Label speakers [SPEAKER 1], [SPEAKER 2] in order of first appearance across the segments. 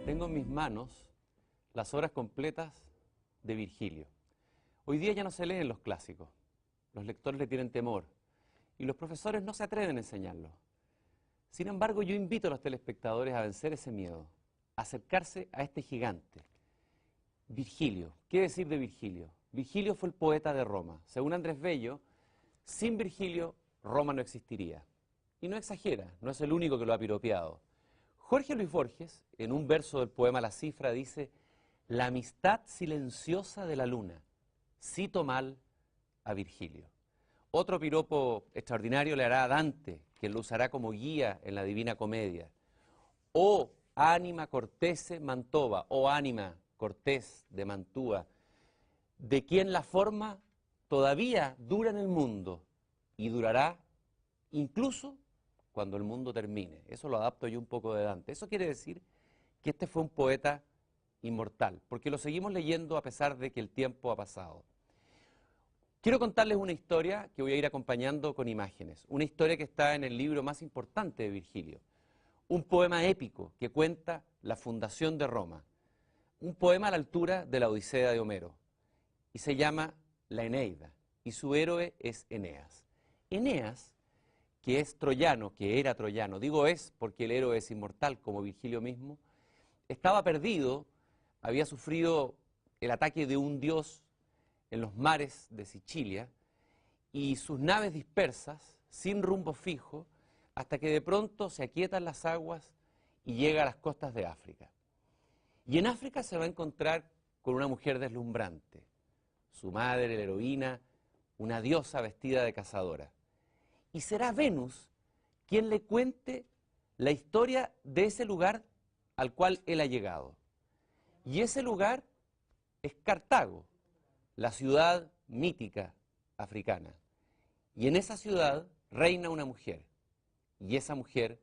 [SPEAKER 1] Tengo en mis manos las obras completas de Virgilio. Hoy día ya no se leen los clásicos, los lectores le tienen temor y los profesores no se atreven a enseñarlos. Sin embargo, yo invito a los telespectadores a vencer ese miedo, a acercarse a este gigante. Virgilio, ¿qué decir de Virgilio? Virgilio fue el poeta de Roma. Según Andrés Bello, sin Virgilio, Roma no existiría. Y no exagera, no es el único que lo ha piropeado. Jorge Luis Borges, en un verso del poema La Cifra, dice: la amistad silenciosa de la luna. Cito mal a Virgilio. Otro piropo extraordinario le hará a Dante, quien lo usará como guía en la Divina Comedia. Oh ánima cortese Mantova, oh ánima Cortés de Mantua, de quien la forma todavía dura en el mundo y durará incluso cuando el mundo termine. Eso lo adapto yo un poco de Dante. Eso quiere decir que este fue un poeta inmortal, porque lo seguimos leyendo a pesar de que el tiempo ha pasado. Quiero contarles una historia que voy a ir acompañando con imágenes, una historia que está en el libro más importante de Virgilio, un poema épico que cuenta la fundación de Roma, un poema a la altura de la Odisea de Homero, y se llama La Eneida, y su héroe es Eneas. Eneas, que es troyano, que era troyano, digo es porque el héroe es inmortal, como Virgilio mismo, estaba perdido, había sufrido el ataque de un dios en los mares de Sicilia, y sus naves dispersas, sin rumbo fijo, hasta que de pronto se aquietan las aguas y llega a las costas de África. Y en África se va a encontrar con una mujer deslumbrante, su madre, la heroína, una diosa vestida de cazadora. Y será Venus quien le cuente la historia de ese lugar al cual él ha llegado. Y ese lugar es Cartago, la ciudad mítica africana. Y en esa ciudad reina una mujer, y esa mujer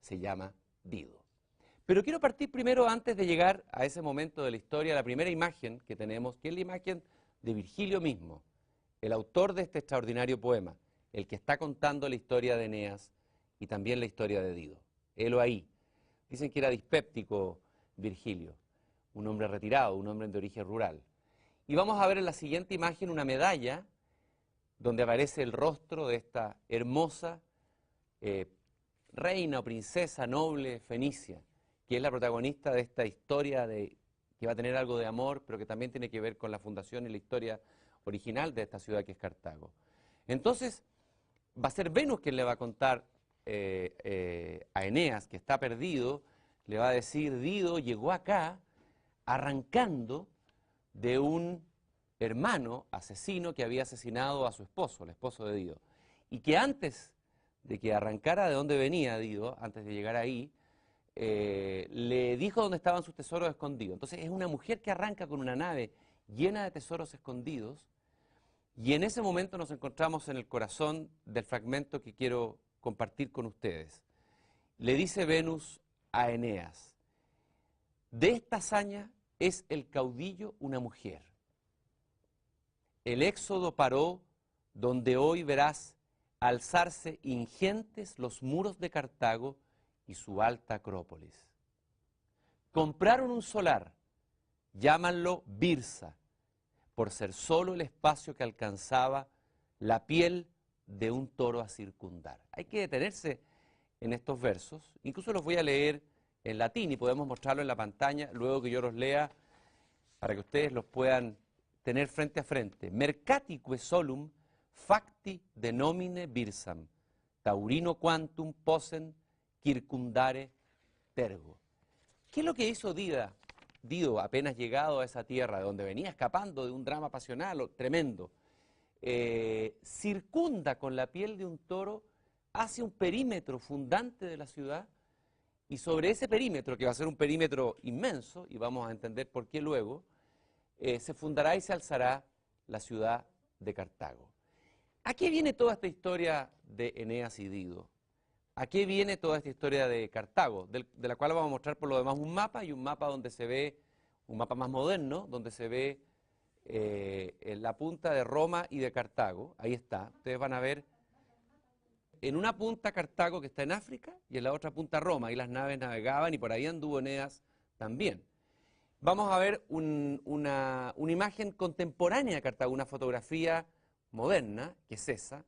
[SPEAKER 1] se llama Dido. Pero quiero partir primero, antes de llegar a ese momento de la historia, la primera imagen que tenemos, que es la imagen de Virgilio mismo, el autor de este extraordinario poema, el que está contando la historia de Eneas y también la historia de Dido. Helo ahí. Dicen que era dispéptico Virgilio, un hombre retirado, un hombre de origen rural. Y vamos a ver en la siguiente imagen una medalla donde aparece el rostro de esta hermosa reina o princesa noble fenicia, que es la protagonista de esta historia que va a tener algo de amor, pero que también tiene que ver con la fundación y la historia original de esta ciudad que es Cartago. Entonces, va a ser Venus quien le va a contar a Eneas, que está perdido, le va a decir: Dido llegó acá arrancando de un hermano asesino que había asesinado a su esposo, el esposo de Dido, y que antes de que arrancara de donde venía Dido, antes de llegar ahí, le dijo dónde estaban sus tesoros escondidos. Entonces es una mujer que arranca con una nave llena de tesoros escondidos, y en ese momento nos encontramos en el corazón del fragmento que quiero compartir con ustedes. Le dice Venus a Eneas: de esta hazaña es el caudillo una mujer. El éxodo paró donde hoy verás alzarse ingentes los muros de Cartago y su alta acrópolis. Compraron un solar, llámanlo Birsa, por ser solo el espacio que alcanzaba la piel de un toro a circundar. Hay que detenerse en estos versos, incluso los voy a leer en latín y podemos mostrarlo en la pantalla luego que yo los lea para que ustedes los puedan tener frente a frente. Mercatique solum facti denomine Birsam, taurino quantum posen circundare tergo. ¿Qué es lo que hizo Dido apenas llegado a esa tierra, de donde venía escapando de un drama pasional tremendo? Circunda con la piel de un toro, hace un perímetro fundante de la ciudad, y sobre ese perímetro, que va a ser un perímetro inmenso, y vamos a entender por qué luego, se fundará y se alzará la ciudad de Cartago. ¿A qué viene toda esta historia de Eneas y Dido? ¿A qué viene toda esta historia de Cartago? De la cual vamos a mostrar por lo demás un mapa, y un mapa donde se ve, un mapa más moderno, donde se ve la punta de Roma y de Cartago. Ahí está, ustedes van a ver en una punta Cartago, que está en África, y en la otra punta Roma. Ahí las naves navegaban y por ahí anduvo Eneas también. Vamos a ver una imagen contemporánea de Cartago, una fotografía moderna, que es esa.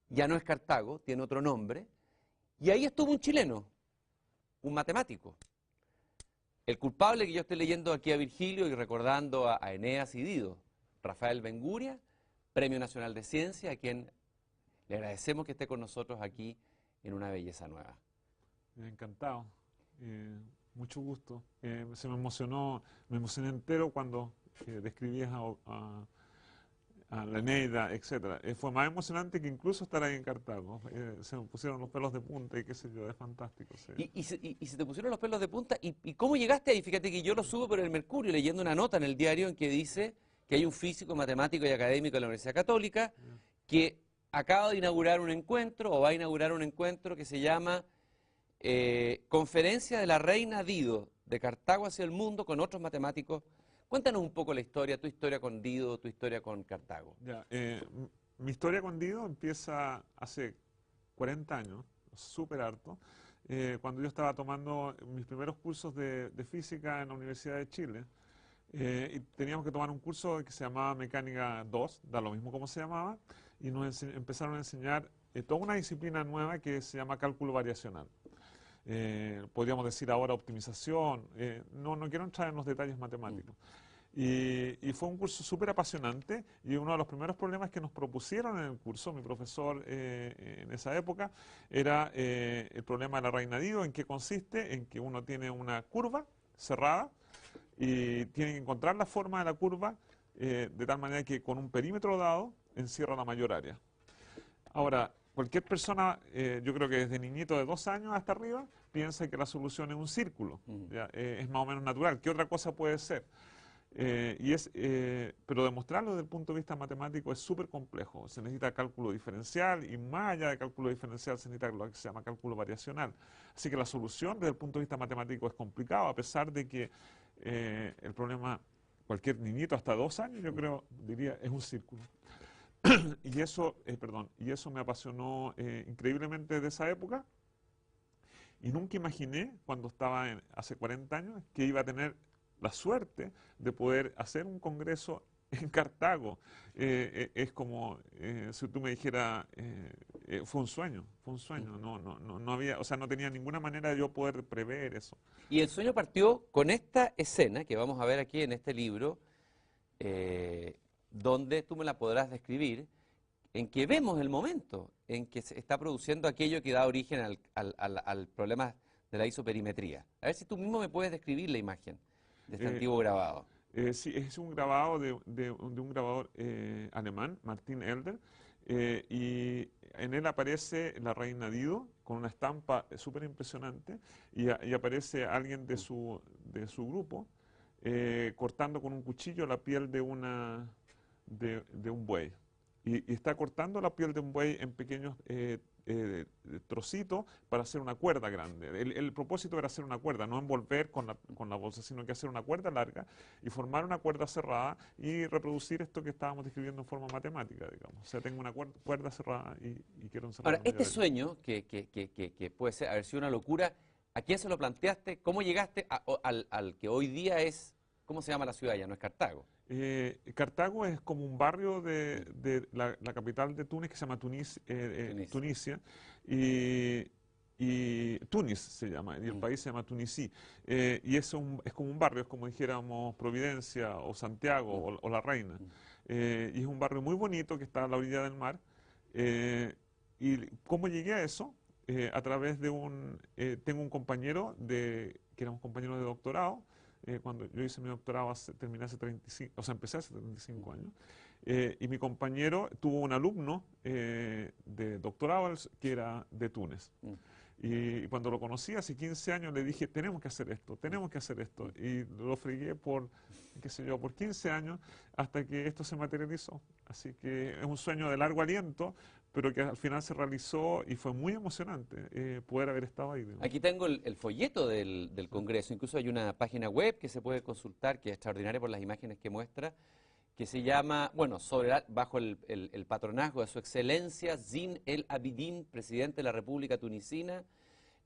[SPEAKER 1] Ya no es Cartago, tiene otro nombre. Y ahí estuvo un chileno, un matemático. El culpable que yo estoy leyendo aquí a Virgilio y recordando a Eneas y Dido, Rafael Benguria, Premio Nacional de Ciencia, a quien le agradecemos que esté con nosotros aquí en Una Belleza Nueva.
[SPEAKER 2] Encantado, mucho gusto. Me emocioné entero cuando describías a la Eneida, etc. Fue más emocionante que incluso estar ahí en Cartago. Se me pusieron los pelos de punta y qué sé yo, es fantástico. Sí.
[SPEAKER 1] Y se te pusieron los pelos de punta. ¿Y cómo llegaste ahí? Fíjate que yo lo subo por el Mercurio, leyendo una nota en el diario en que dice que hay un físico, matemático y académico de la Universidad Católica que acaba de inaugurar un encuentro, o va a inaugurar un encuentro que se llama Conferencia de la Reina Dido, de Cartago hacia el mundo, con otros matemáticos. Cuéntanos un poco la historia, tu historia con Dido, tu historia con Cartago.
[SPEAKER 2] Ya, mi historia con Dido empieza hace 40 años, súper harto, cuando yo estaba tomando mis primeros cursos de física en la Universidad de Chile. Y teníamos que tomar un curso que se llamaba Mecánica 2, da lo mismo como se llamaba, y nos empezaron a enseñar toda una disciplina nueva que se llama cálculo variacional. Podríamos decir ahora optimización, no quiero entrar en los detalles matemáticos. Y fue un curso súper apasionante, y uno de los primeros problemas que nos propusieron en el curso, mi profesor en esa época, era el problema de la reina Dido, en qué consiste, en que uno tiene una curva cerrada, y tienen que encontrar la forma de la curva de tal manera que con un perímetro dado encierra la mayor área. Ahora, cualquier persona, yo creo que desde niñito de 2 años hasta arriba, piensa que la solución es un círculo. ¿Ya? Es más o menos natural. ¿Qué otra cosa puede ser? Pero demostrarlo desde el punto de vista matemático es súper complejo. Se necesita cálculo diferencial, y más allá de cálculo diferencial se necesita lo que se llama cálculo variacional. Así que la solución desde el punto de vista matemático es complicado, a pesar de que el problema, cualquier niñito hasta 2 años, yo creo, diría, es un círculo. Y eso me apasionó increíblemente desde esa época. Y nunca imaginé, cuando estaba hace 40 años, que iba a tener la suerte de poder hacer un congreso en Cartago. Es como si tú me dijeras, fue un sueño, no había, o sea, no tenía ninguna manera de yo poder prever eso.
[SPEAKER 1] Y el sueño partió con esta escena que vamos a ver aquí en este libro, donde tú me la podrás describir, en que vemos el momento en que se está produciendo aquello que da origen al problema de la isoperimetría. A ver si tú mismo me puedes describir la imagen de este antiguo grabado.
[SPEAKER 2] Sí, es un grabado de un grabador alemán, Martin Elder, y en él aparece la reina Dido con una estampa súper impresionante, y aparece alguien de su grupo cortando con un cuchillo la piel de un buey. Y está cortando la piel de un buey en pequeños trocitos para hacer una cuerda grande. El propósito era hacer una cuerda, no envolver con la bolsa, sino que hacer una cuerda larga y formar una cuerda cerrada y reproducir esto que estábamos describiendo en forma matemática, digamos. O sea, tengo una cuerda cerrada y quiero encerrar.
[SPEAKER 1] Ahora, este sueño, que puede ser, haber sido una locura, ¿a quién se lo planteaste? ¿Cómo llegaste al que hoy día es, ¿cómo se llama la ciudad? Ya no es Cartago.
[SPEAKER 2] Cartago es como un barrio de la capital de Túnez que se llama Tunisia, y Túnez se llama, y el país se llama Tunisí. Y es como un barrio, es como dijéramos Providencia o Santiago o La Reina. Y es un barrio muy bonito que está a la orilla del mar. ¿Y cómo llegué a eso? A través de tengo un compañero que éramos compañeros de doctorado. Cuando yo hice mi doctorado, terminé hace 35, o sea, empecé hace 35 años, y mi compañero tuvo un alumno de doctorado que era de Túnez. Y cuando lo conocí hace 15 años le dije, tenemos que hacer esto, tenemos que hacer esto. Y lo fregué por, qué sé yo, por 15 años hasta que esto se materializó. Así que es un sueño de largo aliento, pero que al final se realizó y fue muy emocionante poder haber estado ahí. Digamos.
[SPEAKER 1] Aquí tengo el folleto del Congreso, incluso hay una página web que se puede consultar, que es extraordinaria por las imágenes que muestra, que se llama, bueno, bajo el patronazgo de su excelencia Zine El Abidine, presidente de la República Tunisina,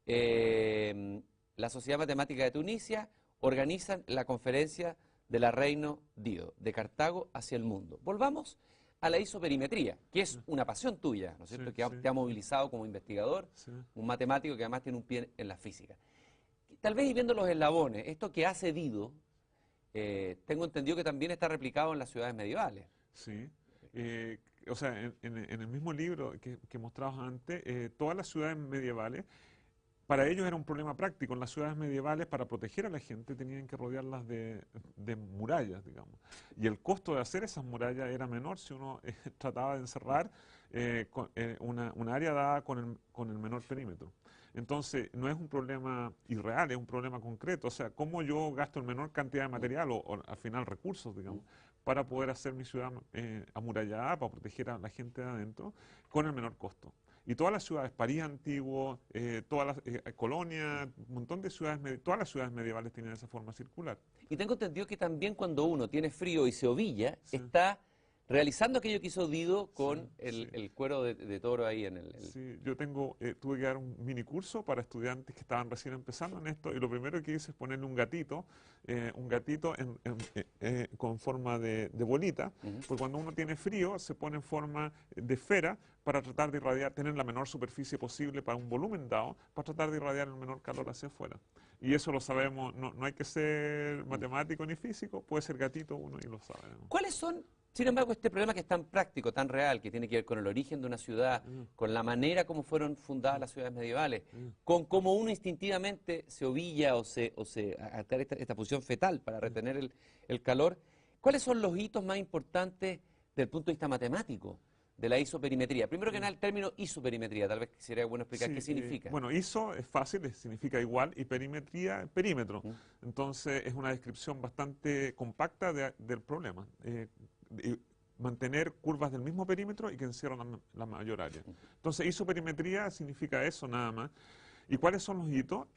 [SPEAKER 1] la Sociedad Matemática de Tunisia, organizan la conferencia de la Reino Dido, de Cartago hacia el mundo. Volvamos a la isoperimetría, que es una pasión tuya, ¿no es cierto?,
[SPEAKER 2] Sí,
[SPEAKER 1] que
[SPEAKER 2] sí.
[SPEAKER 1] te ha movilizado como investigador,
[SPEAKER 2] Sí.
[SPEAKER 1] un matemático que además tiene un pie en la física. Tal vez y viendo los eslabones, esto que ha cedido, tengo entendido que también está replicado en las ciudades medievales.
[SPEAKER 2] Sí. O sea, en el mismo libro que mostrabas antes, todas las ciudades medievales, para ellos era un problema práctico. En las ciudades medievales, para proteger a la gente, tenían que rodearlas de murallas, digamos. Y el costo de hacer esas murallas era menor si uno trataba de encerrar una área dada con el menor perímetro. Entonces, no es un problema irreal, es un problema concreto. O sea, cómo yo gasto en menor cantidad de material o al final recursos, digamos, para poder hacer mi ciudad amurallada, para proteger a la gente de adentro, con el menor costo. Y todas las ciudades, París antiguo, todas las colonias, un montón de ciudades, todas las ciudades medievales tienen esa forma circular.
[SPEAKER 1] Y tengo entendido que también cuando uno tiene frío y se ovilla,
[SPEAKER 2] Sí.
[SPEAKER 1] está realizando aquello que hizo Dido con
[SPEAKER 2] Sí, sí.
[SPEAKER 1] el cuero de toro ahí en el...
[SPEAKER 2] Sí, yo tuve que dar un mini curso para estudiantes que estaban recién empezando en esto y lo primero que hice es ponerle un gatito con forma de bolita, porque cuando uno tiene frío se pone en forma de esfera para tratar de irradiar, tener la menor superficie posible para un volumen dado, para tratar de irradiar el menor calor hacia afuera. Y eso lo sabemos, no hay que ser matemático ni físico, puede ser gatito uno y lo sabe, ¿no?
[SPEAKER 1] ¿Cuáles son, sin embargo, este problema que es tan práctico, tan real, que tiene que ver con el origen de una ciudad, con la manera como fueron fundadas las ciudades medievales, con cómo uno instintivamente se ovilla o se adquiere esta posición fetal para retener el calor? ¿Cuáles son los hitos más importantes desde el punto de vista matemático de la isoperimetría? Primero que nada, el término isoperimetría, tal vez sería bueno explicar
[SPEAKER 2] Sí,
[SPEAKER 1] qué significa.
[SPEAKER 2] bueno, iso es fácil, significa igual, y perimetría, perímetro. Entonces es una descripción bastante compacta del problema. Mantener curvas del mismo perímetro y que encierran la mayor área. Entonces isoperimetría significa eso nada más. ¿Y cuáles son los hitos?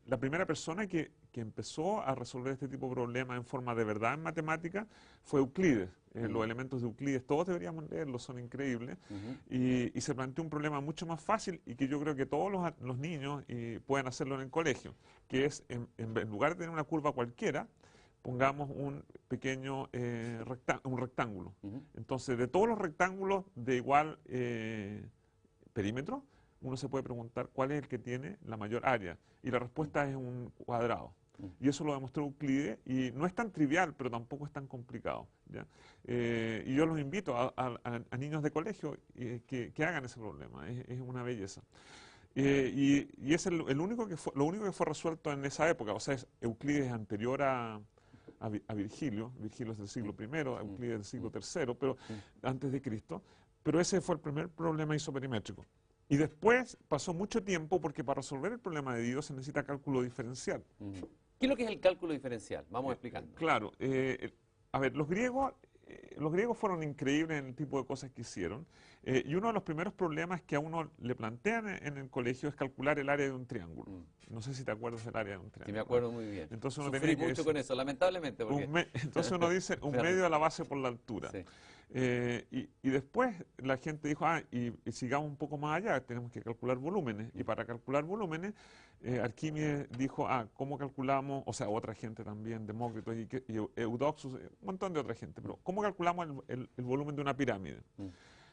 [SPEAKER 2] La primera persona que empezó a resolver este tipo de problemas en forma de verdad en matemática fue Euclides. Los elementos de Euclides, todos deberíamos leerlos, son increíbles. Y se planteó un problema mucho más fácil y que yo creo que todos los niños pueden hacerlo en el colegio, que es, en lugar de tener una curva cualquiera, pongamos un pequeño rectángulo. Entonces, de todos los rectángulos de igual perímetro, uno se puede preguntar cuál es el que tiene la mayor área. Y la respuesta es un cuadrado. Y eso lo demostró Euclides, y no es tan trivial, pero tampoco es tan complicado, ¿ya? Y yo los invito a niños de colegio que hagan ese problema, es una belleza. Y es lo único que fue resuelto en esa época, o sea, Euclides es anterior a Virgilio. Virgilio es del siglo I, Euclides del siglo III, pero antes de Cristo. Pero ese fue el primer problema isoperimétrico. Y después pasó mucho tiempo porque para resolver el problema de Dido se necesita cálculo diferencial.
[SPEAKER 1] ¿Qué es lo que es el cálculo diferencial? Vamos explicando.
[SPEAKER 2] Claro. A ver, los griegos fueron increíbles en el tipo de cosas que hicieron. Y uno de los primeros problemas que a uno le plantean en el colegio es calcular el área de un triángulo. No sé si te acuerdas del área de un triángulo.
[SPEAKER 1] Sí, me acuerdo muy bien.
[SPEAKER 2] Entonces uno
[SPEAKER 1] Sufrí
[SPEAKER 2] tenía que
[SPEAKER 1] mucho con eso, lamentablemente. Porque...
[SPEAKER 2] entonces uno dice un medio de la base por la altura.
[SPEAKER 1] Sí.
[SPEAKER 2] Y después la gente dijo, y sigamos un poco más allá, tenemos que calcular volúmenes. Y para calcular volúmenes, Arquímedes dijo, ¿cómo calculamos? O sea, otra gente también, Demócrito y Eudoxus, un montón de otra gente. Pero ¿cómo calculamos el volumen de una pirámide?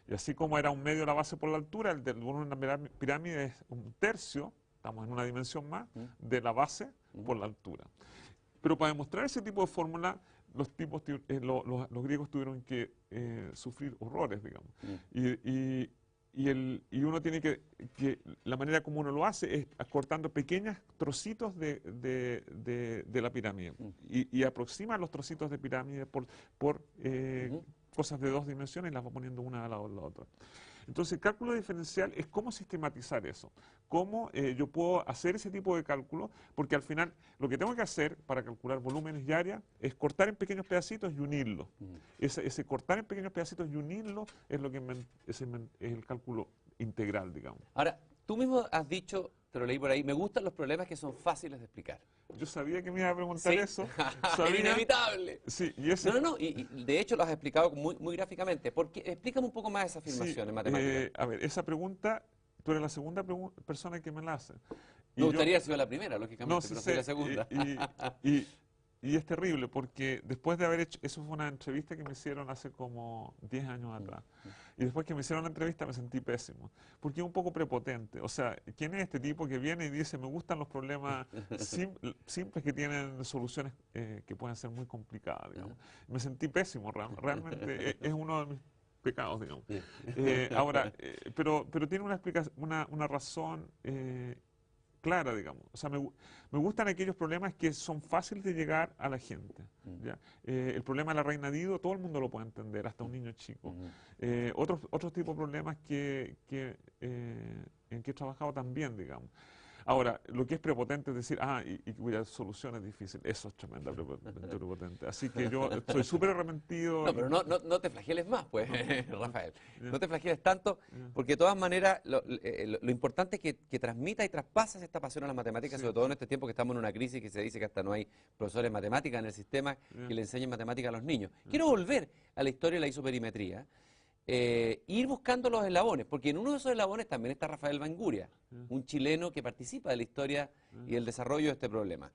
[SPEAKER 2] Y así como era un medio de la base por la altura, el del volumen de una pirámide es un tercio, estamos en una dimensión más, de la base por la altura. Pero para demostrar ese tipo de fórmula, los griegos tuvieron que sufrir horrores, digamos. Y uno tiene la manera como uno lo hace es cortando pequeños trocitos de la pirámide. Y aproxima los trocitos de pirámide por cosas de 2 dimensiones y las va poniendo una al lado de la otra. Entonces, el cálculo diferencial es cómo sistematizar eso, cómo yo puedo hacer ese tipo de cálculo, porque al final lo que tengo que hacer para calcular volúmenes y áreas es cortar en pequeños pedacitos y unirlos. Ese cortar en pequeños pedacitos y unirlos es lo que es el cálculo integral, digamos.
[SPEAKER 1] Ahora, tú mismo has dicho, te lo leí por ahí, me gustan los problemas que son fáciles de explicar.
[SPEAKER 2] Yo sabía que me iba a preguntar
[SPEAKER 1] ¿Sí?
[SPEAKER 2] eso.
[SPEAKER 1] Es inevitable.
[SPEAKER 2] Sí,
[SPEAKER 1] No, y de hecho lo has explicado muy gráficamente. Explícame un poco más esa afirmación en matemáticas.
[SPEAKER 2] A ver, esa pregunta, tú eres la segunda persona que me la hace.
[SPEAKER 1] Me gustaría haber sido la primera, lógicamente,
[SPEAKER 2] no, sí
[SPEAKER 1] pero soy la
[SPEAKER 2] sé,
[SPEAKER 1] segunda.
[SPEAKER 2] y es terrible porque después de haber hecho, eso fue una entrevista que me hicieron hace como 10 años atrás, y después que me hicieron la entrevista me sentí pésimo, porque es un poco prepotente. O sea, ¿quién es este tipo que viene y dice, me gustan los problemas simples que tienen soluciones que pueden ser muy complicadas, digamos? Me sentí pésimo, realmente es uno de mis pecados, digamos. Ahora, pero tiene una explicación, una razón clara, digamos. O sea, me gustan aquellos problemas que son fáciles de llegar a la gente. ¿Ya? El problema de la reina Dido, todo el mundo lo puede entender, hasta un niño chico. Otros tipos de problemas en que he trabajado también, digamos. Ahora, lo que es prepotente es decir, y cuya solución es difícil, eso es tremendamente prepotente. Así que yo estoy súper arrepentido.
[SPEAKER 1] No, pero no te flageles más, pues, Rafael.
[SPEAKER 2] Ya.
[SPEAKER 1] No te flageles tanto,
[SPEAKER 2] Ya.
[SPEAKER 1] porque de todas maneras lo importante es que transmitas y traspases esta pasión a las matemáticas,
[SPEAKER 2] Sí.
[SPEAKER 1] sobre todo en este tiempo que estamos en una crisis que se dice que hasta no hay profesores de matemáticas en el sistema
[SPEAKER 2] Ya.
[SPEAKER 1] que le enseñen matemáticas a los niños. Quiero volver a la historia de la isoperimetría. Ir buscando los eslabones, porque en uno de esos eslabones también está Rafael Bainguria, un chileno que participa de la historia y el desarrollo de este problema.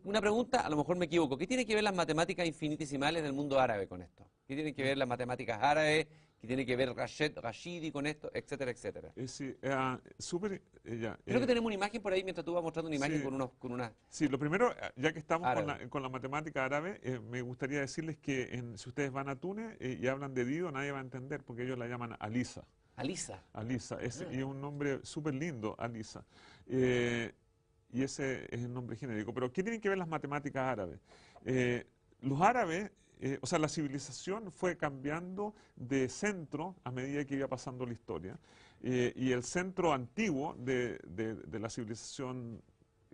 [SPEAKER 1] Una pregunta, a lo mejor me equivoco, ¿qué tiene que ver las matemáticas infinitesimales del mundo árabe con esto? ¿Qué tienen que ver las matemáticas árabes? ¿Qué tiene que ver Rashidi con esto? Etcétera, etcétera.
[SPEAKER 2] Sí, súper, ya,
[SPEAKER 1] Creo que tenemos una imagen por ahí mientras tú vas mostrando una imagen
[SPEAKER 2] sí.
[SPEAKER 1] con una...
[SPEAKER 2] Sí, lo primero, ya que estamos
[SPEAKER 1] Árabe.
[SPEAKER 2] con la matemática árabe, me gustaría decirles que si ustedes van a Túnez y hablan de Dido, nadie va a entender porque ellos la llaman Alisa.
[SPEAKER 1] Alisa.
[SPEAKER 2] Alisa, y es un nombre súper lindo, Alisa. Y ese es el nombre genérico. Pero, ¿qué tienen que ver las matemáticas árabes? Los árabes, o sea, la civilización fue cambiando de centro a medida que iba pasando la historia. Y el centro antiguo de la civilización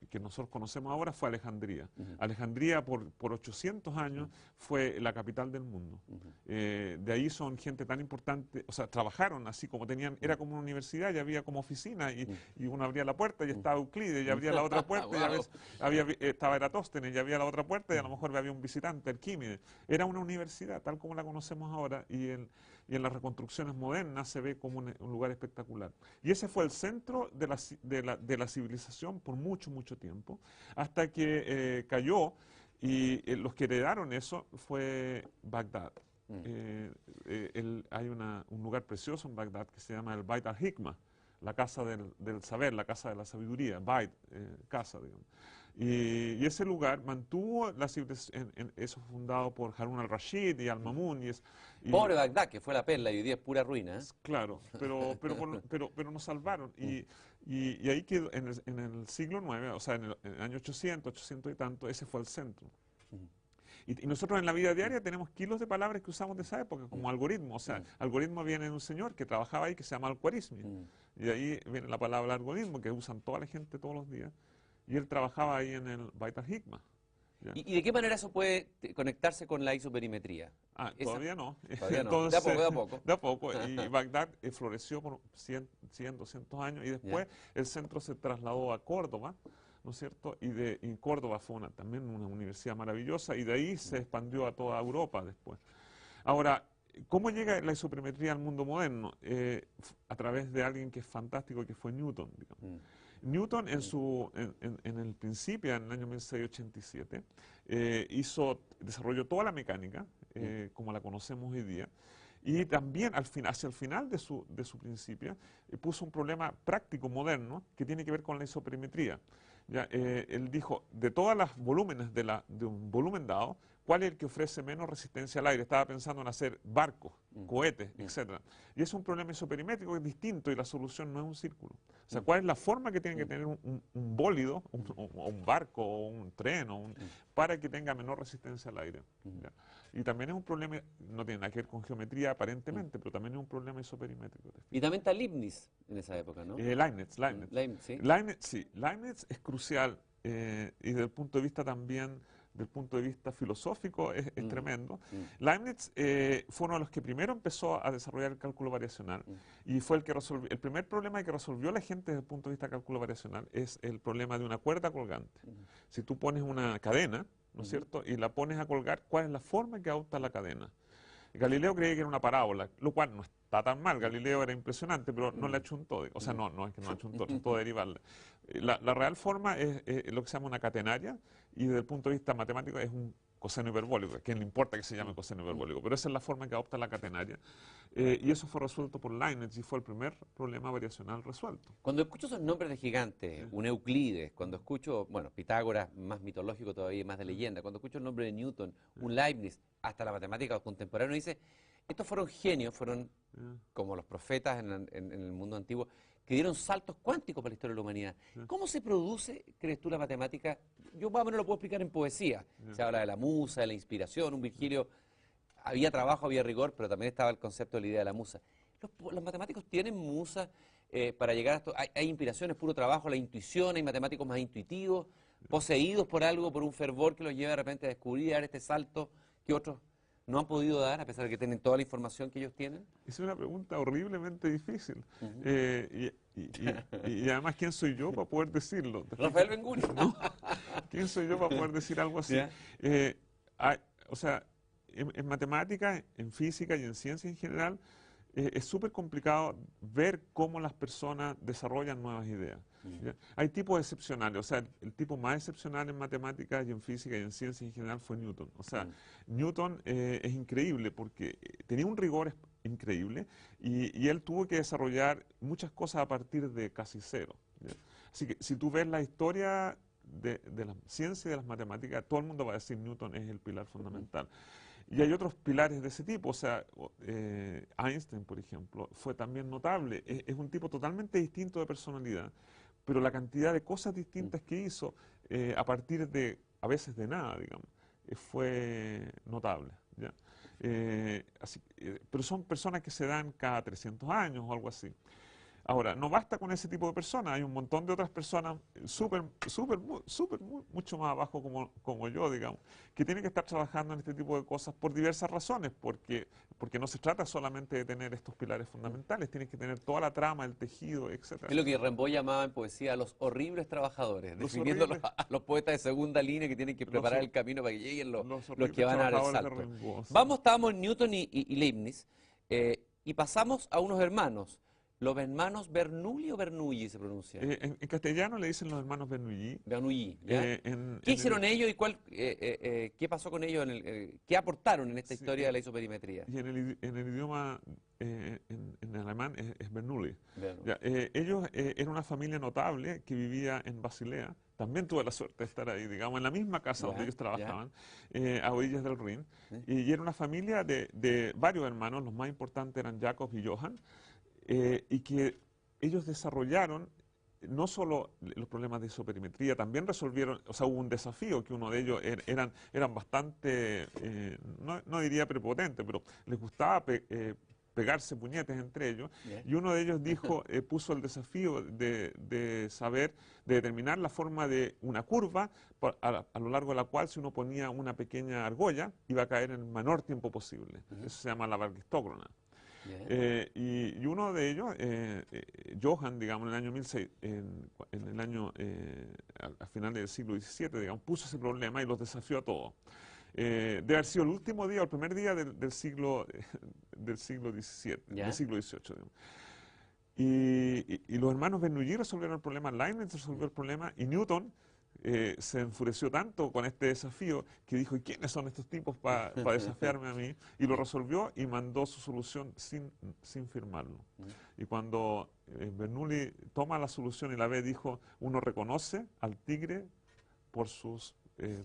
[SPEAKER 2] que nosotros conocemos ahora fue Alejandría. Alejandría por 800 años fue la capital del mundo. De ahí son gente tan importante, o sea, trabajaron así como tenían, era como una universidad, ya había como oficina y uno abría la puerta y estaba Euclides, y abría la otra puerta y estaba Eratóstenes, y había la otra puerta y a lo mejor había un visitante, Arquímedes. Era una universidad tal como la conocemos ahora y en las reconstrucciones modernas se ve como un lugar espectacular. Y ese fue el centro de la civilización por mucho, mucho tiempo, hasta que cayó y los que heredaron eso fue Bagdad. Hay un lugar precioso en Bagdad que se llama el Bait al-Hikmah, la casa del saber, la casa de la sabiduría, Bait, casa, digamos. Y ese lugar mantuvo la civilización, eso fundado por Harun al-Rashid y al-Mamun.
[SPEAKER 1] Pobre Bagdad, que fue la perla y hoy día es pura ruina.
[SPEAKER 2] Claro, pero nos salvaron. Y ahí quedó, en el siglo IX, o sea, en el año 800 y tanto, ese fue el centro. Y nosotros en la vida diaria tenemos kilos de palabras que usamos de esa época, como algoritmo. O sea, algoritmo viene de un señor que trabajaba ahí que se llama Al-Khwarizmi. Y de ahí viene la palabra algoritmo que usan toda la gente todos los días. Y él trabajaba ahí en el Bait al-Hikmah.
[SPEAKER 1] ¿Y de qué manera eso puede conectarse con la isoperimetría?
[SPEAKER 2] Todavía no.
[SPEAKER 1] Todavía no.
[SPEAKER 2] Entonces,
[SPEAKER 1] De a poco.
[SPEAKER 2] De a poco. Y Bagdad floreció por 100, 200 años y después el centro se trasladó a Córdoba, ¿no es cierto? Y Córdoba fue también una universidad maravillosa y de ahí se expandió a toda Europa después. Ahora, ¿cómo llega la isoperimetría al mundo moderno? A través de alguien que es fantástico, que fue Newton, digamos. Newton en el principio, en el año 1687, desarrolló toda la mecánica, como la conocemos hoy día, y también hacia el final de su principio puso un problema práctico moderno que tiene que ver con la isoperimetría. Él dijo, de todos los volúmenes de un volumen dado, ¿cuál es el que ofrece menos resistencia al aire? Estaba pensando en hacer barcos, cohetes, etc. Y es un problema isoperimétrico que es distinto y la solución no es un círculo. O sea, ¿cuál es la forma que tiene que tener un bólido, o un barco, o un tren, para que tenga menor resistencia al aire? Y también es un problema, no tiene nada que ver con geometría aparentemente, pero también es un problema isoperimétrico.
[SPEAKER 1] Y también está Leibniz en esa época, ¿no?
[SPEAKER 2] Leibniz.
[SPEAKER 1] ¿Sí?
[SPEAKER 2] Leibniz es crucial y desde el punto de vista también, del punto de vista filosófico, es tremendo. Leibniz fue uno de los que primero empezó a desarrollar el cálculo variacional y fue el que resolvió, el primer problema que resolvió la gente desde el punto de vista del cálculo variacional es el problema de una cuerda colgante. Si tú pones una cadena, ¿no es cierto?, y la pones a colgar, ¿cuál es la forma que adopta la cadena? Galileo creía que era una parábola, lo cual está tan mal. Galileo era impresionante, pero no le achuntó. O sea, no es que no achuntó, trató de derivarla. La real forma es lo que se llama una catenaria, y desde el punto de vista matemático es un coseno hiperbólico. ¿A quién le importa que se llame coseno hiperbólico? Pero esa es la forma que adopta la catenaria. Y eso fue resuelto por Leibniz y fue el primer problema variacional resuelto.
[SPEAKER 1] Cuando escucho esos nombres de gigantes, un Euclides, cuando escucho, bueno, Pitágoras, más mitológico todavía, más de leyenda, cuando escucho el nombre de Newton, un Leibniz, hasta la matemática contemporánea, dice, estos fueron genios, fueron como los profetas en el mundo antiguo, que dieron saltos cuánticos para la historia de la humanidad. ¿Cómo se produce, crees tú, la matemática? Yo más o menos lo puedo explicar en poesía. Se habla de la musa, de la inspiración, un Virgilio, había trabajo, había rigor, pero también estaba el concepto de la idea de la musa. ¿Los matemáticos tienen musa para llegar a esto? ¿Hay inspiraciones, puro trabajo, la intuición, hay matemáticos más intuitivos, poseídos por algo, por un fervor que los lleva de repente a descubrir, a dar este salto que otros no han podido dar, a pesar de que tienen toda la información que ellos tienen?
[SPEAKER 2] Es una pregunta horriblemente difícil. Y además, ¿quién soy yo para poder decirlo?
[SPEAKER 1] Rafael Ben-Guri.
[SPEAKER 2] ¿No? ¿Quién soy yo para poder decir algo así? O sea, en matemáticas, en física y en ciencia en general, es súper complicado ver cómo las personas desarrollan nuevas ideas. ¿Ya? Hay tipos excepcionales, o sea, el tipo más excepcional en matemáticas y en física y en ciencia en general fue Newton. O sea, Newton es increíble porque tenía un rigor increíble y él tuvo que desarrollar muchas cosas a partir de casi cero. ¿Ya? Así que si tú ves la historia de la ciencia y de las matemáticas, todo el mundo va a decir Newton es el pilar fundamental. Y hay otros pilares de ese tipo, o sea, Einstein, por ejemplo, fue también notable. Es un tipo totalmente distinto de personalidad, pero la cantidad de cosas distintas que hizo a partir de, a veces de nada, digamos, fue notable. ¿Ya? Pero son personas que se dan cada 300 años o algo así. Ahora, no basta con ese tipo de personas, hay un montón de otras personas mucho más abajo como yo, digamos, que tienen que estar trabajando en este tipo de cosas por diversas razones, porque no se trata solamente de tener estos pilares fundamentales, tienes que tener toda la trama, el tejido, etc.
[SPEAKER 1] Es lo que Rimbaud llamaba en poesía los horribles trabajadores, definiendo a los poetas de segunda línea que tienen que preparar el camino para que lleguen los que van a dar el salto. Estábamos en Newton y Leibniz, y pasamos a unos hermanos. ¿Los hermanos Bernoulli o Bernoulli se pronuncia?
[SPEAKER 2] En castellano le dicen los hermanos Bernoulli.
[SPEAKER 1] Bernoulli, ¿ya? ¿Qué hicieron ellos y qué pasó con ellos? ¿Qué aportaron en esta historia de la isoperimetría?
[SPEAKER 2] Y en el idioma, en alemán, es Bernoulli. Ya, ellos eran una familia notable que vivía en Basilea. También tuve la suerte de estar ahí, digamos, en la misma casa donde ellos trabajaban, a orillas del Rin. Y era una familia de varios hermanos, los más importantes eran Jacob y Johann. Y que ellos desarrollaron no solo los problemas de isoperimetría, también resolvieron, o sea, hubo un desafío que uno de ellos eran bastante, no diría prepotente, pero les gustaba pegarse puñetes entre ellos, y uno de ellos dijo, puso el desafío de determinar la forma de una curva a lo largo de la cual si uno ponía una pequeña argolla iba a caer en el menor tiempo posible. Eso se llama la varguistócrona. Y uno de ellos, Johann, digamos, en el año 1600, al final del siglo XVII, digamos, puso ese problema y los desafió a todos. Debe haber sido el último día, o el primer día del siglo XVII, del siglo XVIII. Digamos. Y los hermanos Bernoulli resolvieron el problema, Leibniz resolvió el problema, y Newton se enfureció tanto con este desafío que dijo, ¿y quiénes son estos tipos para desafiarme a mí? Y lo resolvió y mandó su solución sin firmarlo. Y cuando Bernoulli toma la solución y la ve, dijo, uno reconoce al tigre por sus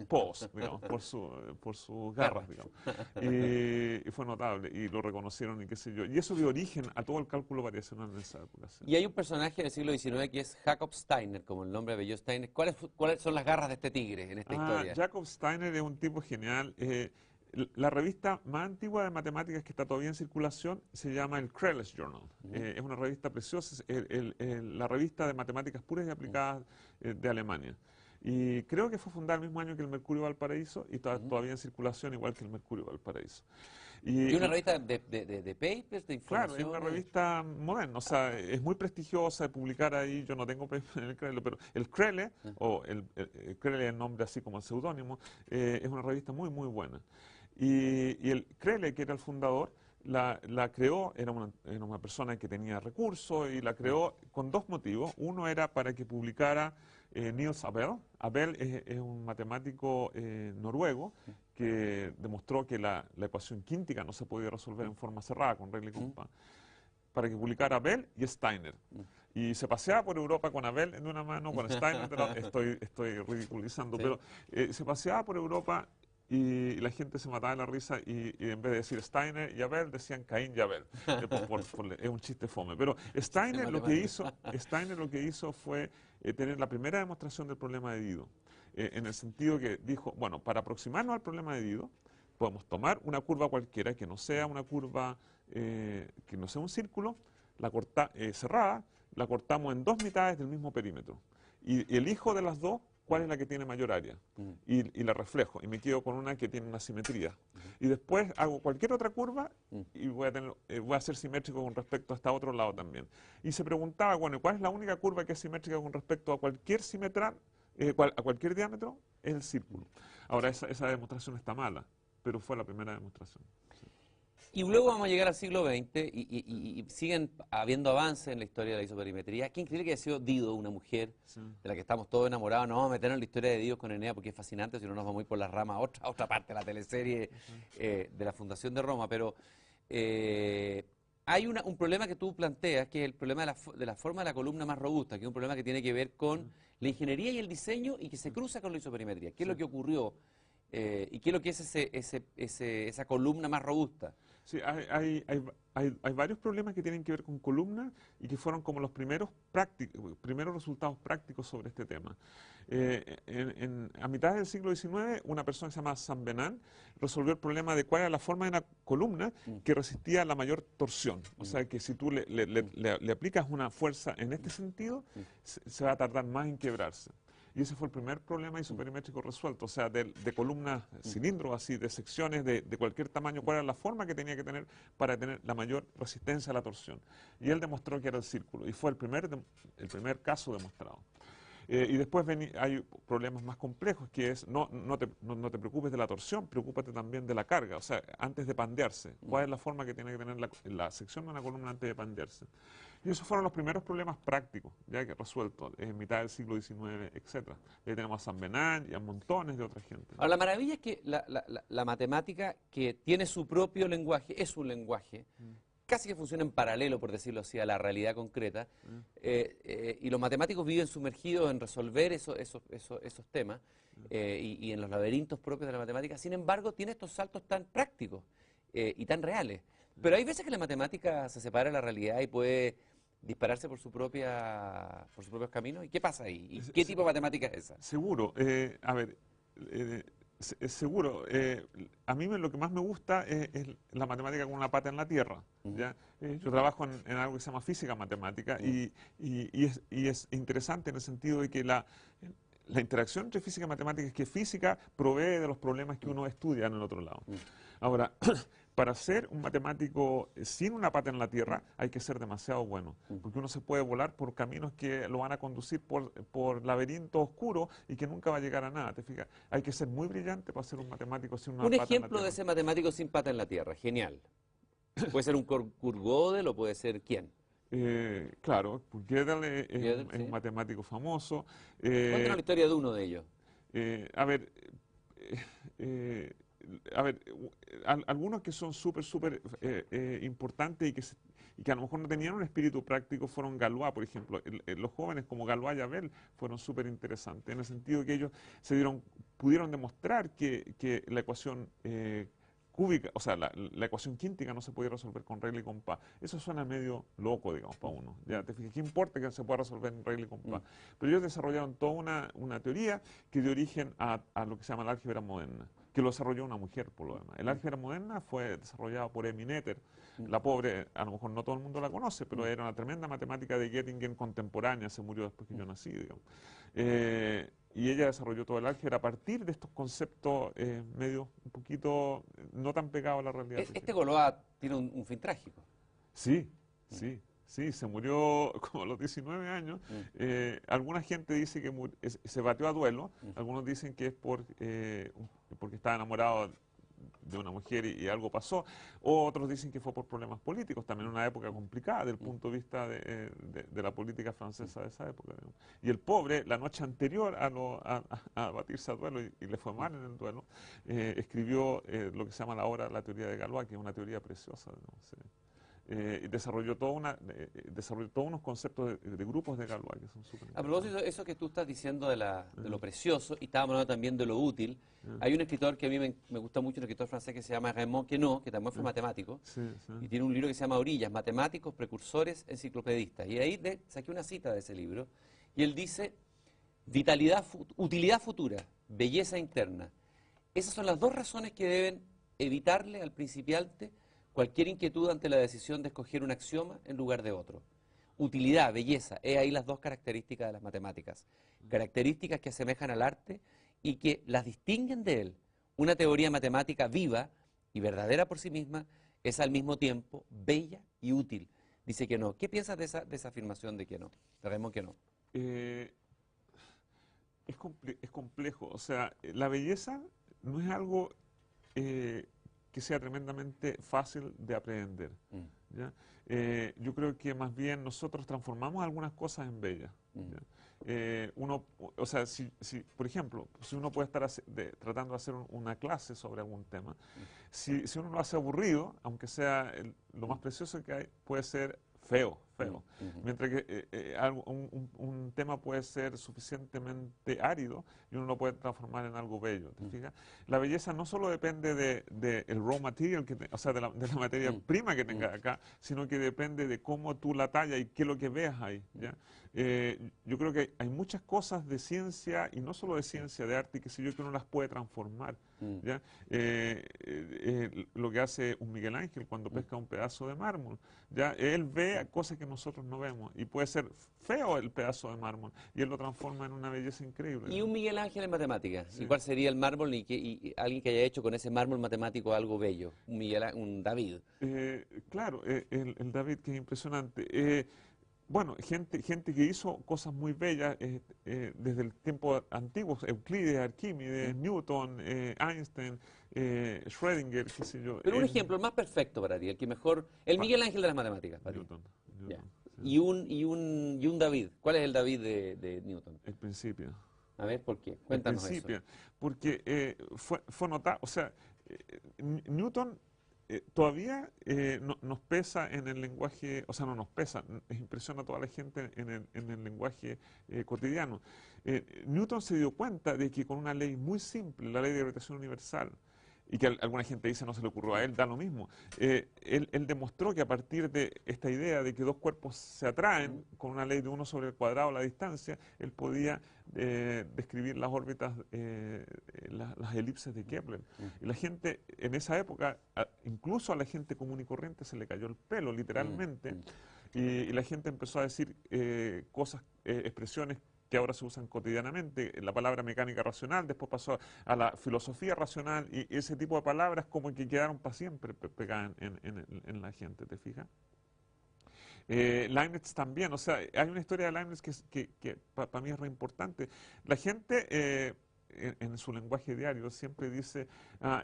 [SPEAKER 2] paws, digamos, por sus garras, digamos. Y fue notable, y lo reconocieron y qué sé yo. Y eso dio origen a todo el cálculo variacional en esa época. ¿Sí?
[SPEAKER 1] Y hay un personaje del siglo XIX que es Jacob Steiner, como el nombre de Steiner. ¿Cuáles son las garras de este tigre en esta historia?
[SPEAKER 2] Jacob Steiner es un tipo genial. La revista más antigua de matemáticas que está todavía en circulación se llama el Crelles Journal. Es una revista preciosa, la revista de matemáticas puras y aplicadas de Alemania. Y creo que fue fundada el mismo año que el Mercurio Valparaíso y todavía en circulación igual que el Mercurio Valparaíso.
[SPEAKER 1] ¿Y una revista de papers, de información?
[SPEAKER 2] Claro, es una revista moderna, o sea, es muy prestigiosa de publicar ahí, yo no tengo papers en el Crelle, pero el Crelle, o el Crelle es el nombre así como el seudónimo, es una revista muy, muy buena. Y el Crelle, que era el fundador, la creó, era una persona que tenía recursos y la creó con dos motivos. Uno era para que publicara Niels Abel. Abel es un matemático noruego que demostró que la ecuación quíntica no se podía resolver en forma cerrada con regla y compás. Para que publicara Abel y Steiner. Y se paseaba por Europa con Abel en una mano, con Steiner de la estoy ridiculizando,
[SPEAKER 1] Sí.
[SPEAKER 2] pero se paseaba por Europa y la gente se mataba de la risa y en vez de decir Steiner y Abel decían Caín y Abel. Es un chiste fome. Pero Steiner lo que hizo fue tener la primera demostración del problema de Dido. En el sentido que dijo, bueno, para aproximarnos al problema de Dido, podemos tomar una curva cualquiera que no sea una curva, que no sea un círculo, cerrada, la cortamos en dos mitades del mismo perímetro. Y elijo de las dos cuál es la que tiene mayor área. Y la reflejo. Y me quedo con una que tiene una simetría. Y después hago cualquier otra curva y voy a ser simétrico con respecto a este otro lado también. Y se preguntaba, bueno, ¿cuál es la única curva que es simétrica con respecto a cualquier a cualquier diámetro? Es el círculo. Ahora, esa demostración está mala, pero fue la primera demostración.
[SPEAKER 1] Y luego vamos a llegar al siglo XX y siguen habiendo avances en la historia de la isoperimetría. Qué increíble que haya sido Dido, una mujer
[SPEAKER 2] Sí.
[SPEAKER 1] de la que estamos todos enamorados. No vamos a meternos en la historia de Dido con Enea porque es fascinante, si no nos vamos a ir por las ramas a otra parte de la teleserie de la Fundación de Roma. Pero hay un problema que tú planteas, que es el problema de la forma de la columna más robusta, que es un problema que tiene que ver con la ingeniería y el diseño y que se cruza con la isoperimetría. ¿Qué es lo que ocurrió? ¿Y qué es lo que es esa columna más robusta?
[SPEAKER 2] Sí, hay varios problemas que tienen que ver con columnas y que fueron como los primeros resultados prácticos sobre este tema. A mitad del siglo XIX, una persona que se llama Saint Venant resolvió el problema de cuál era la forma de una columna que resistía la mayor torsión. O sea, que si tú le aplicas una fuerza en este sentido, se va a tardar más en quebrarse. Y ese fue el primer problema isoperimétrico resuelto, o sea, de columnas, cilindros así, de secciones de cualquier tamaño, cuál era la forma que tenía que tener para tener la mayor resistencia a la torsión. Y él demostró que era el círculo, y fue el primer caso demostrado. Y después hay problemas más complejos, que es no te preocupes de la torsión, preocúpate también de la carga, o sea, antes de pandearse, cuál es la forma que tiene que tener la sección de una columna antes de pandearse. Y esos fueron los primeros problemas prácticos, ya que resueltos en mitad del siglo XIX, etc. Ahí tenemos a Saint Venant y a montones de otra gente.
[SPEAKER 1] Ahora, la maravilla es que la matemática, que tiene su propio lenguaje, es un lenguaje, casi que funciona en paralelo, por decirlo así, a la realidad concreta, y los matemáticos viven sumergidos en resolver esos temas y en los laberintos propios de la matemática. Sin embargo, tiene estos saltos tan prácticos y tan reales. Pero hay veces que la matemática se separa de la realidad y puede dispararse por sus propios caminos. ¿Y qué pasa ahí? ¿Y qué tipo de matemática es esa?
[SPEAKER 2] Seguro. A ver, seguro. A mí lo que más me gusta es la matemática con una pata en la tierra. ¿Ya? Yo trabajo en algo que se llama física matemática y es interesante en el sentido de que la interacción entre física y matemática es que física provee de los problemas que uno estudia en el otro lado. Ahora, para ser un matemático sin una pata en la tierra hay que ser demasiado bueno, porque uno se puede volar por caminos que lo van a conducir por laberintos oscuros y que nunca va a llegar a nada, ¿te fijas? Hay que ser muy brillante para ser un matemático sin una
[SPEAKER 1] Un
[SPEAKER 2] pata en la
[SPEAKER 1] ejemplo
[SPEAKER 2] tierra.
[SPEAKER 1] de ese matemático sin pata en la tierra, genial. Puede ser un Kurt Gödel o puede ser ¿quién?
[SPEAKER 2] Claro, Gödel
[SPEAKER 1] Gödel,
[SPEAKER 2] es
[SPEAKER 1] sí.
[SPEAKER 2] un matemático famoso.
[SPEAKER 1] Cuéntanos la historia de uno de ellos.
[SPEAKER 2] A ver, eh, algunos que son súper importantes y que a lo mejor no tenían un espíritu práctico fueron Galois, por ejemplo. Los jóvenes como Galois y Abel fueron súper interesantes, en el sentido que ellos pudieron demostrar que la ecuación cúbica, o sea, la ecuación quíntica no se podía resolver con regla y compás. Eso suena medio loco, digamos, para uno. ¿Ya? ¿Te fijas? ¿Qué importa que se pueda resolver en regla y compás? Pero ellos desarrollaron toda una teoría que dio origen a lo que se llama la álgebra moderna, que lo desarrolló una mujer, por lo demás. El álgebra moderna fue desarrollada por Emmy Noether. La pobre, a lo mejor no todo el mundo la conoce, pero era una tremenda matemática de Göttingen contemporánea, se murió después que yo nací, digamos. Y ella desarrolló todo el álgebra a partir de estos conceptos medio, un poquito, no tan pegados a la realidad.
[SPEAKER 1] Este Galois tiene un fin trágico.
[SPEAKER 2] Sí, sí, se murió como a los 19 años. Alguna gente dice que se batió a duelo, algunos dicen que es porque estaba enamorado de una mujer y algo pasó. Otros dicen que fue por problemas políticos, también una época complicada desde el punto de vista de la política francesa de esa época, digamos. Y el pobre, la noche anterior a batirse a duelo, y le fue mal en el duelo, escribió lo que se llama ahora la teoría de Galois, que es una teoría preciosa, digamos, desarrolló todos unos conceptos de grupos de Galois que son súper
[SPEAKER 1] A propósito de eso que tú estás diciendo de lo precioso, y estábamos hablando también de lo útil, hay un escritor que a mí me gusta mucho, un escritor francés que se llama Raymond Queneau, que también fue matemático, y tiene un libro que se llama Orillas, Matemáticos, Precursores, Enciclopedistas. Y ahí saqué una cita de ese libro, y él dice, utilidad futura, belleza interna. Esas son las dos razones que deben evitarle al principiante cualquier inquietud ante la decisión de escoger un axioma en lugar de otro. Utilidad, belleza, es ahí las dos características de las matemáticas. Características que asemejan al arte y que las distinguen de él. Una teoría matemática viva y verdadera por sí misma es al mismo tiempo bella y útil. Dice que no. ¿Qué piensas de esa afirmación de que no? Sabemos que no.
[SPEAKER 2] Es complejo. O sea, la belleza no es algo que sea tremendamente fácil de aprender. ¿Ya? Yo creo que más bien nosotros transformamos algunas cosas en bellas. O sea, por ejemplo, si uno puede estar tratando de hacer una clase sobre algún tema, si uno lo hace aburrido, aunque sea lo más precioso que hay, puede ser feo. Mientras que un tema puede ser suficientemente árido y uno lo puede transformar en algo bello. ¿Te fijas? La belleza no solo depende del raw material, o sea, de la materia prima que tenga acá, sino que depende de cómo tú la tallas y qué es lo que veas ahí. ¿Ya? Yo creo que hay muchas cosas de ciencia, y no solo de ciencia, de arte, y qué sé yo, que uno las puede transformar. ¿Ya? Lo que hace un Miguel Ángel cuando pesca un pedazo de mármol, ¿ya? Él ve cosas que nosotros no vemos, y puede ser feo el pedazo de mármol, y él lo transforma en una belleza increíble.
[SPEAKER 1] ¿Y un Miguel Ángel en matemáticas?
[SPEAKER 2] Sí.
[SPEAKER 1] ¿Y cuál sería el mármol y alguien que haya hecho con ese mármol matemático algo bello? Un David.
[SPEAKER 2] Claro, el David, que es impresionante. Bueno, gente que hizo cosas muy bellas desde el tiempo antiguo, Euclides, Arquímedes, Newton, Einstein, Schrödinger, qué sé yo.
[SPEAKER 1] Pero un ejemplo, el más perfecto para ti, el que mejor, el Miguel Ángel de las matemáticas para ti.
[SPEAKER 2] Newton.
[SPEAKER 1] Ya.
[SPEAKER 2] Sí.
[SPEAKER 1] Y un David. ¿Cuál es el David de Newton?
[SPEAKER 2] El Principio.
[SPEAKER 1] A ver, ¿por qué? Cuéntanos
[SPEAKER 2] El Principio.
[SPEAKER 1] eso.
[SPEAKER 2] Porque fue notable, o sea, Newton todavía nos pesa en el lenguaje, o sea, no nos pesa, impresiona a toda la gente en el lenguaje cotidiano. Newton se dio cuenta de que con una ley muy simple, la ley de gravitación universal, y que alguna gente dice no se le ocurrió a él, da lo mismo. Él demostró que a partir de esta idea de que dos cuerpos se atraen con una ley de 1 sobre el cuadrado la distancia, él podía describir las órbitas, las elipses de Kepler. Y la gente en esa época, incluso a la gente común y corriente, se le cayó el pelo, literalmente, y la gente empezó a decir expresiones que ahora se usan cotidianamente, la palabra mecánica racional, después pasó a la filosofía racional, y ese tipo de palabras como que quedaron para siempre pegadas en la gente, ¿te fijas? Leibniz también, o sea, hay una historia de Leibniz que para mí es re importante. La gente en su lenguaje diario siempre dice,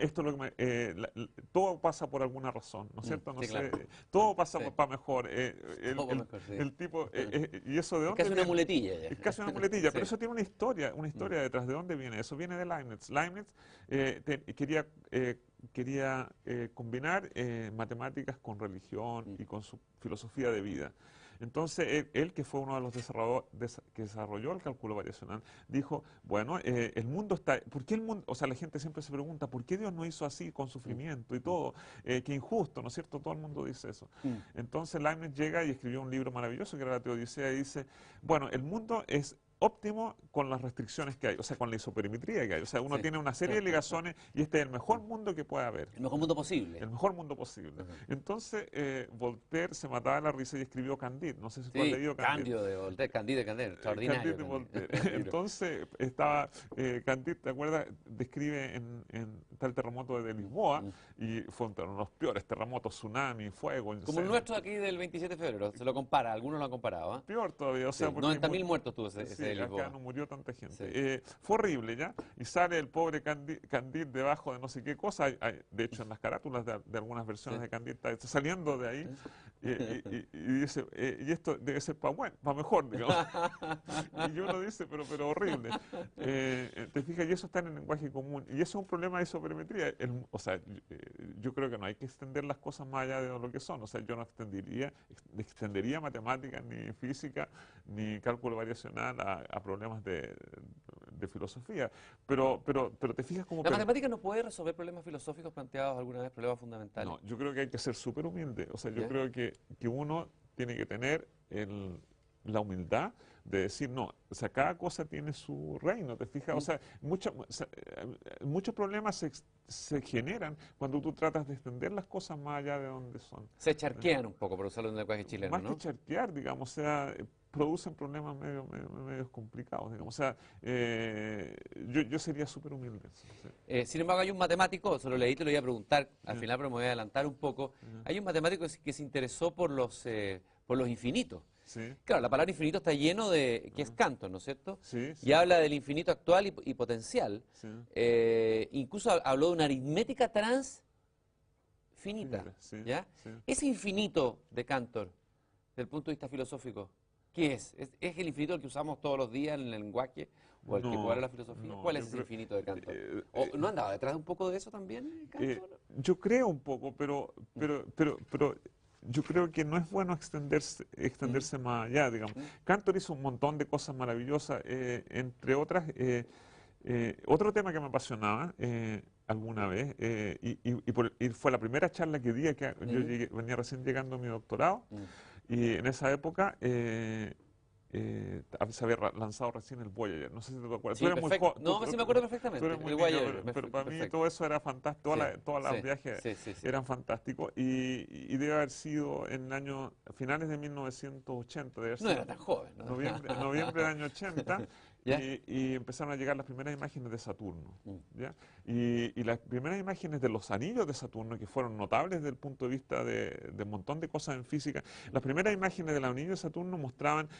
[SPEAKER 2] esto es lo que todo pasa por alguna razón, ¿no es cierto? No
[SPEAKER 1] sí,
[SPEAKER 2] sé,
[SPEAKER 1] claro.
[SPEAKER 2] todo pasa para mejor.
[SPEAKER 1] Todo para mejor, sí.
[SPEAKER 2] El tipo, ¿y eso de
[SPEAKER 1] Es
[SPEAKER 2] dónde
[SPEAKER 1] casi una
[SPEAKER 2] viene?
[SPEAKER 1] muletilla ya.
[SPEAKER 2] Es casi una muletilla, pero
[SPEAKER 1] Sí.
[SPEAKER 2] eso tiene una historia detrás. ¿De dónde viene eso? Viene de Leibniz. Leibniz quería combinar matemáticas con religión y con su filosofía de vida. Entonces, él que fue uno de los que desarrolló el cálculo variacional, dijo, bueno, el mundo está... ¿Por qué el mundo? O sea, la gente siempre se pregunta, ¿por qué Dios no hizo así con sufrimiento y todo? Qué injusto, ¿no es cierto? Todo el mundo dice eso. Entonces, Leibniz llega y escribió un libro maravilloso que era la Teodicea, y dice, bueno, el mundo es óptimo con las restricciones que hay, o sea, con la isoperimetría que hay. O sea, uno tiene una serie de ligazones y este es el mejor mundo que puede haber.
[SPEAKER 1] El mejor mundo posible.
[SPEAKER 2] El mejor mundo posible. Entonces, Voltaire se mataba de la risa y escribió Candide. No sé si tú has leído Candide.
[SPEAKER 1] Cándido de Voltaire, Candide, extraordinario.
[SPEAKER 2] Candide de Voltaire. Entonces, estaba Candide, ¿te acuerdas? Describe está el terremoto de Lisboa, y fue uno de los peores terremotos, tsunami, fuego, incendio.
[SPEAKER 1] Como el nuestro aquí del 27 de febrero, se lo compara, algunos lo han comparado.
[SPEAKER 2] Peor todavía, o sea,
[SPEAKER 1] Sí,
[SPEAKER 2] porque
[SPEAKER 1] 90.000 muertos tuvo ese de
[SPEAKER 2] acá
[SPEAKER 1] Lisboa.
[SPEAKER 2] no murió tanta gente.
[SPEAKER 1] Sí.
[SPEAKER 2] Fue horrible, ¿ya? Y sale el pobre Candil debajo de no sé qué cosa. De hecho, en las carátulas de algunas versiones
[SPEAKER 1] Sí.
[SPEAKER 2] de Candil está saliendo de ahí
[SPEAKER 1] Sí.
[SPEAKER 2] y dice, y esto debe ser para bueno, para mejor, digamos. Y uno dice, pero horrible. Te fijas, y eso está en el lenguaje común. Y eso es un problema de isopremetría. O sea, yo creo que no hay que extender las cosas más allá de lo que son. O sea, yo no extendería matemáticas, ni física, ni cálculo variacional a problemas de filosofía. Pero te fijas como...
[SPEAKER 1] La matemática no puede resolver problemas filosóficos planteados alguna vez, problemas fundamentales.
[SPEAKER 2] No, yo creo que hay que ser súper humilde. O sea, yo
[SPEAKER 1] ¿Ya?
[SPEAKER 2] creo que uno tiene que tener la humildad de decir, no, o sea, cada cosa tiene su reino, ¿te fijas? O
[SPEAKER 1] Mm.
[SPEAKER 2] sea, muchos problemas se generan cuando tú tratas de extender las cosas más allá de donde son.
[SPEAKER 1] Se charquean un poco, por usarlo en el lenguaje chileno,
[SPEAKER 2] Más que
[SPEAKER 1] ¿no?
[SPEAKER 2] charquear, digamos, o sea, producen problemas medio complicados, digamos. O sea, yo sería súper humilde. Sí.
[SPEAKER 1] Sin embargo, hay un matemático, se lo leí, te lo iba a preguntar al
[SPEAKER 2] Ya,
[SPEAKER 1] final, pero me voy a adelantar un poco.
[SPEAKER 2] ya.
[SPEAKER 1] Hay un matemático que se interesó por los infinitos.
[SPEAKER 2] Sí,
[SPEAKER 1] Claro, la palabra infinito está lleno de, que es
[SPEAKER 2] ah,
[SPEAKER 1] Cantor, ¿no es cierto?
[SPEAKER 2] sí,
[SPEAKER 1] Y
[SPEAKER 2] sí,
[SPEAKER 1] habla del infinito actual y potencial.
[SPEAKER 2] sí.
[SPEAKER 1] Incluso habló de una aritmética transfinita,
[SPEAKER 2] Finita, sí,
[SPEAKER 1] ¿ya?
[SPEAKER 2] sí.
[SPEAKER 1] Ese infinito de Cantor, desde el punto de vista filosófico, ¿qué es? ¿Es el infinito el que usamos todos los días en el lenguaje o el que cuadra
[SPEAKER 2] No,
[SPEAKER 1] la filosofía?
[SPEAKER 2] no,
[SPEAKER 1] ¿Cuál es
[SPEAKER 2] yo
[SPEAKER 1] ese
[SPEAKER 2] creo,
[SPEAKER 1] infinito de Cantor?
[SPEAKER 2] eh,
[SPEAKER 1] ¿O
[SPEAKER 2] eh,
[SPEAKER 1] no andaba detrás de un poco de eso también, Cantor?
[SPEAKER 2] yo creo un poco, pero yo creo que no es bueno extenderse más allá, digamos.
[SPEAKER 1] Mm.
[SPEAKER 2] Cantor hizo un montón de cosas maravillosas, entre otras, otro tema que me apasionaba alguna vez, y fue la primera charla que di, que yo
[SPEAKER 1] Ujú.
[SPEAKER 2] venía recién llegando a mi doctorado,
[SPEAKER 1] Mm.
[SPEAKER 2] y en esa época se había lanzado recién el Voyager. No sé si te acuerdas. Tú
[SPEAKER 1] Sí,
[SPEAKER 2] eres muy
[SPEAKER 1] perfecto.
[SPEAKER 2] joven,
[SPEAKER 1] No, sí me acuerdo
[SPEAKER 2] tú
[SPEAKER 1] perfectamente.
[SPEAKER 2] eres muy
[SPEAKER 1] El
[SPEAKER 2] niño,
[SPEAKER 1] Voyager,
[SPEAKER 2] pero
[SPEAKER 1] perfecto,
[SPEAKER 2] para mí
[SPEAKER 1] perfecto.
[SPEAKER 2] todo eso era fantástico.
[SPEAKER 1] Sí,
[SPEAKER 2] Todos
[SPEAKER 1] sí,
[SPEAKER 2] los viajes
[SPEAKER 1] sí, sí, sí.
[SPEAKER 2] eran fantásticos. Y debe haber sido en el año, finales de 1980, debe haber
[SPEAKER 1] No era
[SPEAKER 2] sido
[SPEAKER 1] tan joven, ¿no?
[SPEAKER 2] noviembre del año 80.
[SPEAKER 1] ¿Ya?
[SPEAKER 2] Y empezaron a llegar las primeras imágenes de Saturno.
[SPEAKER 1] Mm.
[SPEAKER 2] ¿Ya? Y las primeras imágenes de los anillos de Saturno, que fueron notables desde el punto de vista de un montón de cosas en física, las primeras imágenes de los anillos de Saturno mostraban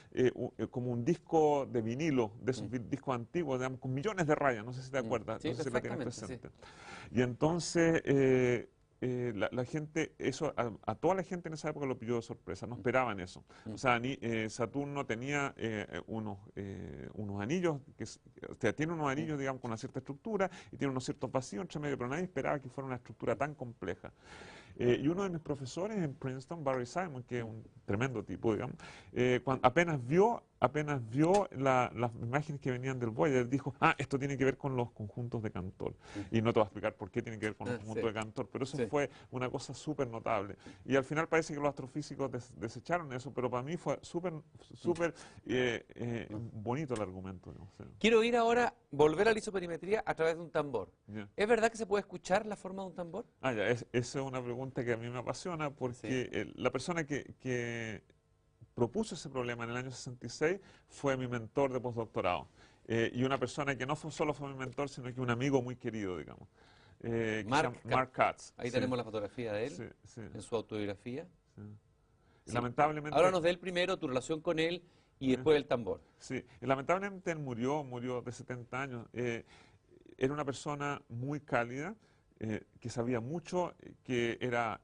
[SPEAKER 2] como un disco de vinilo, de esos
[SPEAKER 1] Mm.
[SPEAKER 2] discos antiguos, digamos, con millones de rayas, no sé si te
[SPEAKER 1] Mm.
[SPEAKER 2] acuerdas,
[SPEAKER 1] Sí,
[SPEAKER 2] no sé si lo tienes
[SPEAKER 1] perfectamente, sí.
[SPEAKER 2] presente. Y entonces la gente, eso a toda la gente en esa época lo pilló de sorpresa, no esperaban eso.
[SPEAKER 1] Mm.
[SPEAKER 2] O sea, Saturno tenía unos anillos, o sea, tiene unos
[SPEAKER 1] Mm.
[SPEAKER 2] anillos, digamos, con una cierta estructura y tiene unos ciertos vacíos entre medio, pero nadie esperaba que fuera una estructura tan compleja. Y uno de mis profesores en Princeton, Barry Simon, que es un tremendo tipo, digamos, apenas vio las imágenes que venían del Voyager, dijo, esto tiene que ver con los conjuntos de Cantor.
[SPEAKER 1] Mm.
[SPEAKER 2] Y no te voy a explicar por qué tiene que ver con los
[SPEAKER 1] Sí,
[SPEAKER 2] conjuntos de Cantor, pero eso
[SPEAKER 1] sí.
[SPEAKER 2] fue una cosa súper notable. Y al final parece que los astrofísicos desecharon eso, pero para mí fue súper bonito el argumento, digamos, sí.
[SPEAKER 1] Quiero ir ahora, volver a la isoperimetría a través de un tambor.
[SPEAKER 2] Ya.
[SPEAKER 1] ¿Es verdad que se puede escuchar la forma de un tambor?
[SPEAKER 2] Ya, esa es una pregunta que a mí me apasiona porque la persona que propuso ese problema en el año 66 fue mi mentor de postdoctorado. Y una persona que no solo fue mi mentor, sino que un amigo muy querido, digamos, que se llama Mark Katz.
[SPEAKER 1] Ahí
[SPEAKER 2] Sí,
[SPEAKER 1] tenemos la fotografía de él,
[SPEAKER 2] sí, sí,
[SPEAKER 1] en su autobiografía.
[SPEAKER 2] sí. Y
[SPEAKER 1] Sí.
[SPEAKER 2] lamentablemente,
[SPEAKER 1] Háblanos de él primero, tu relación con él y
[SPEAKER 2] sí,
[SPEAKER 1] después del tambor.
[SPEAKER 2] sí. Y lamentablemente él murió de 70 años. Era una persona muy cálida, que sabía mucho, que era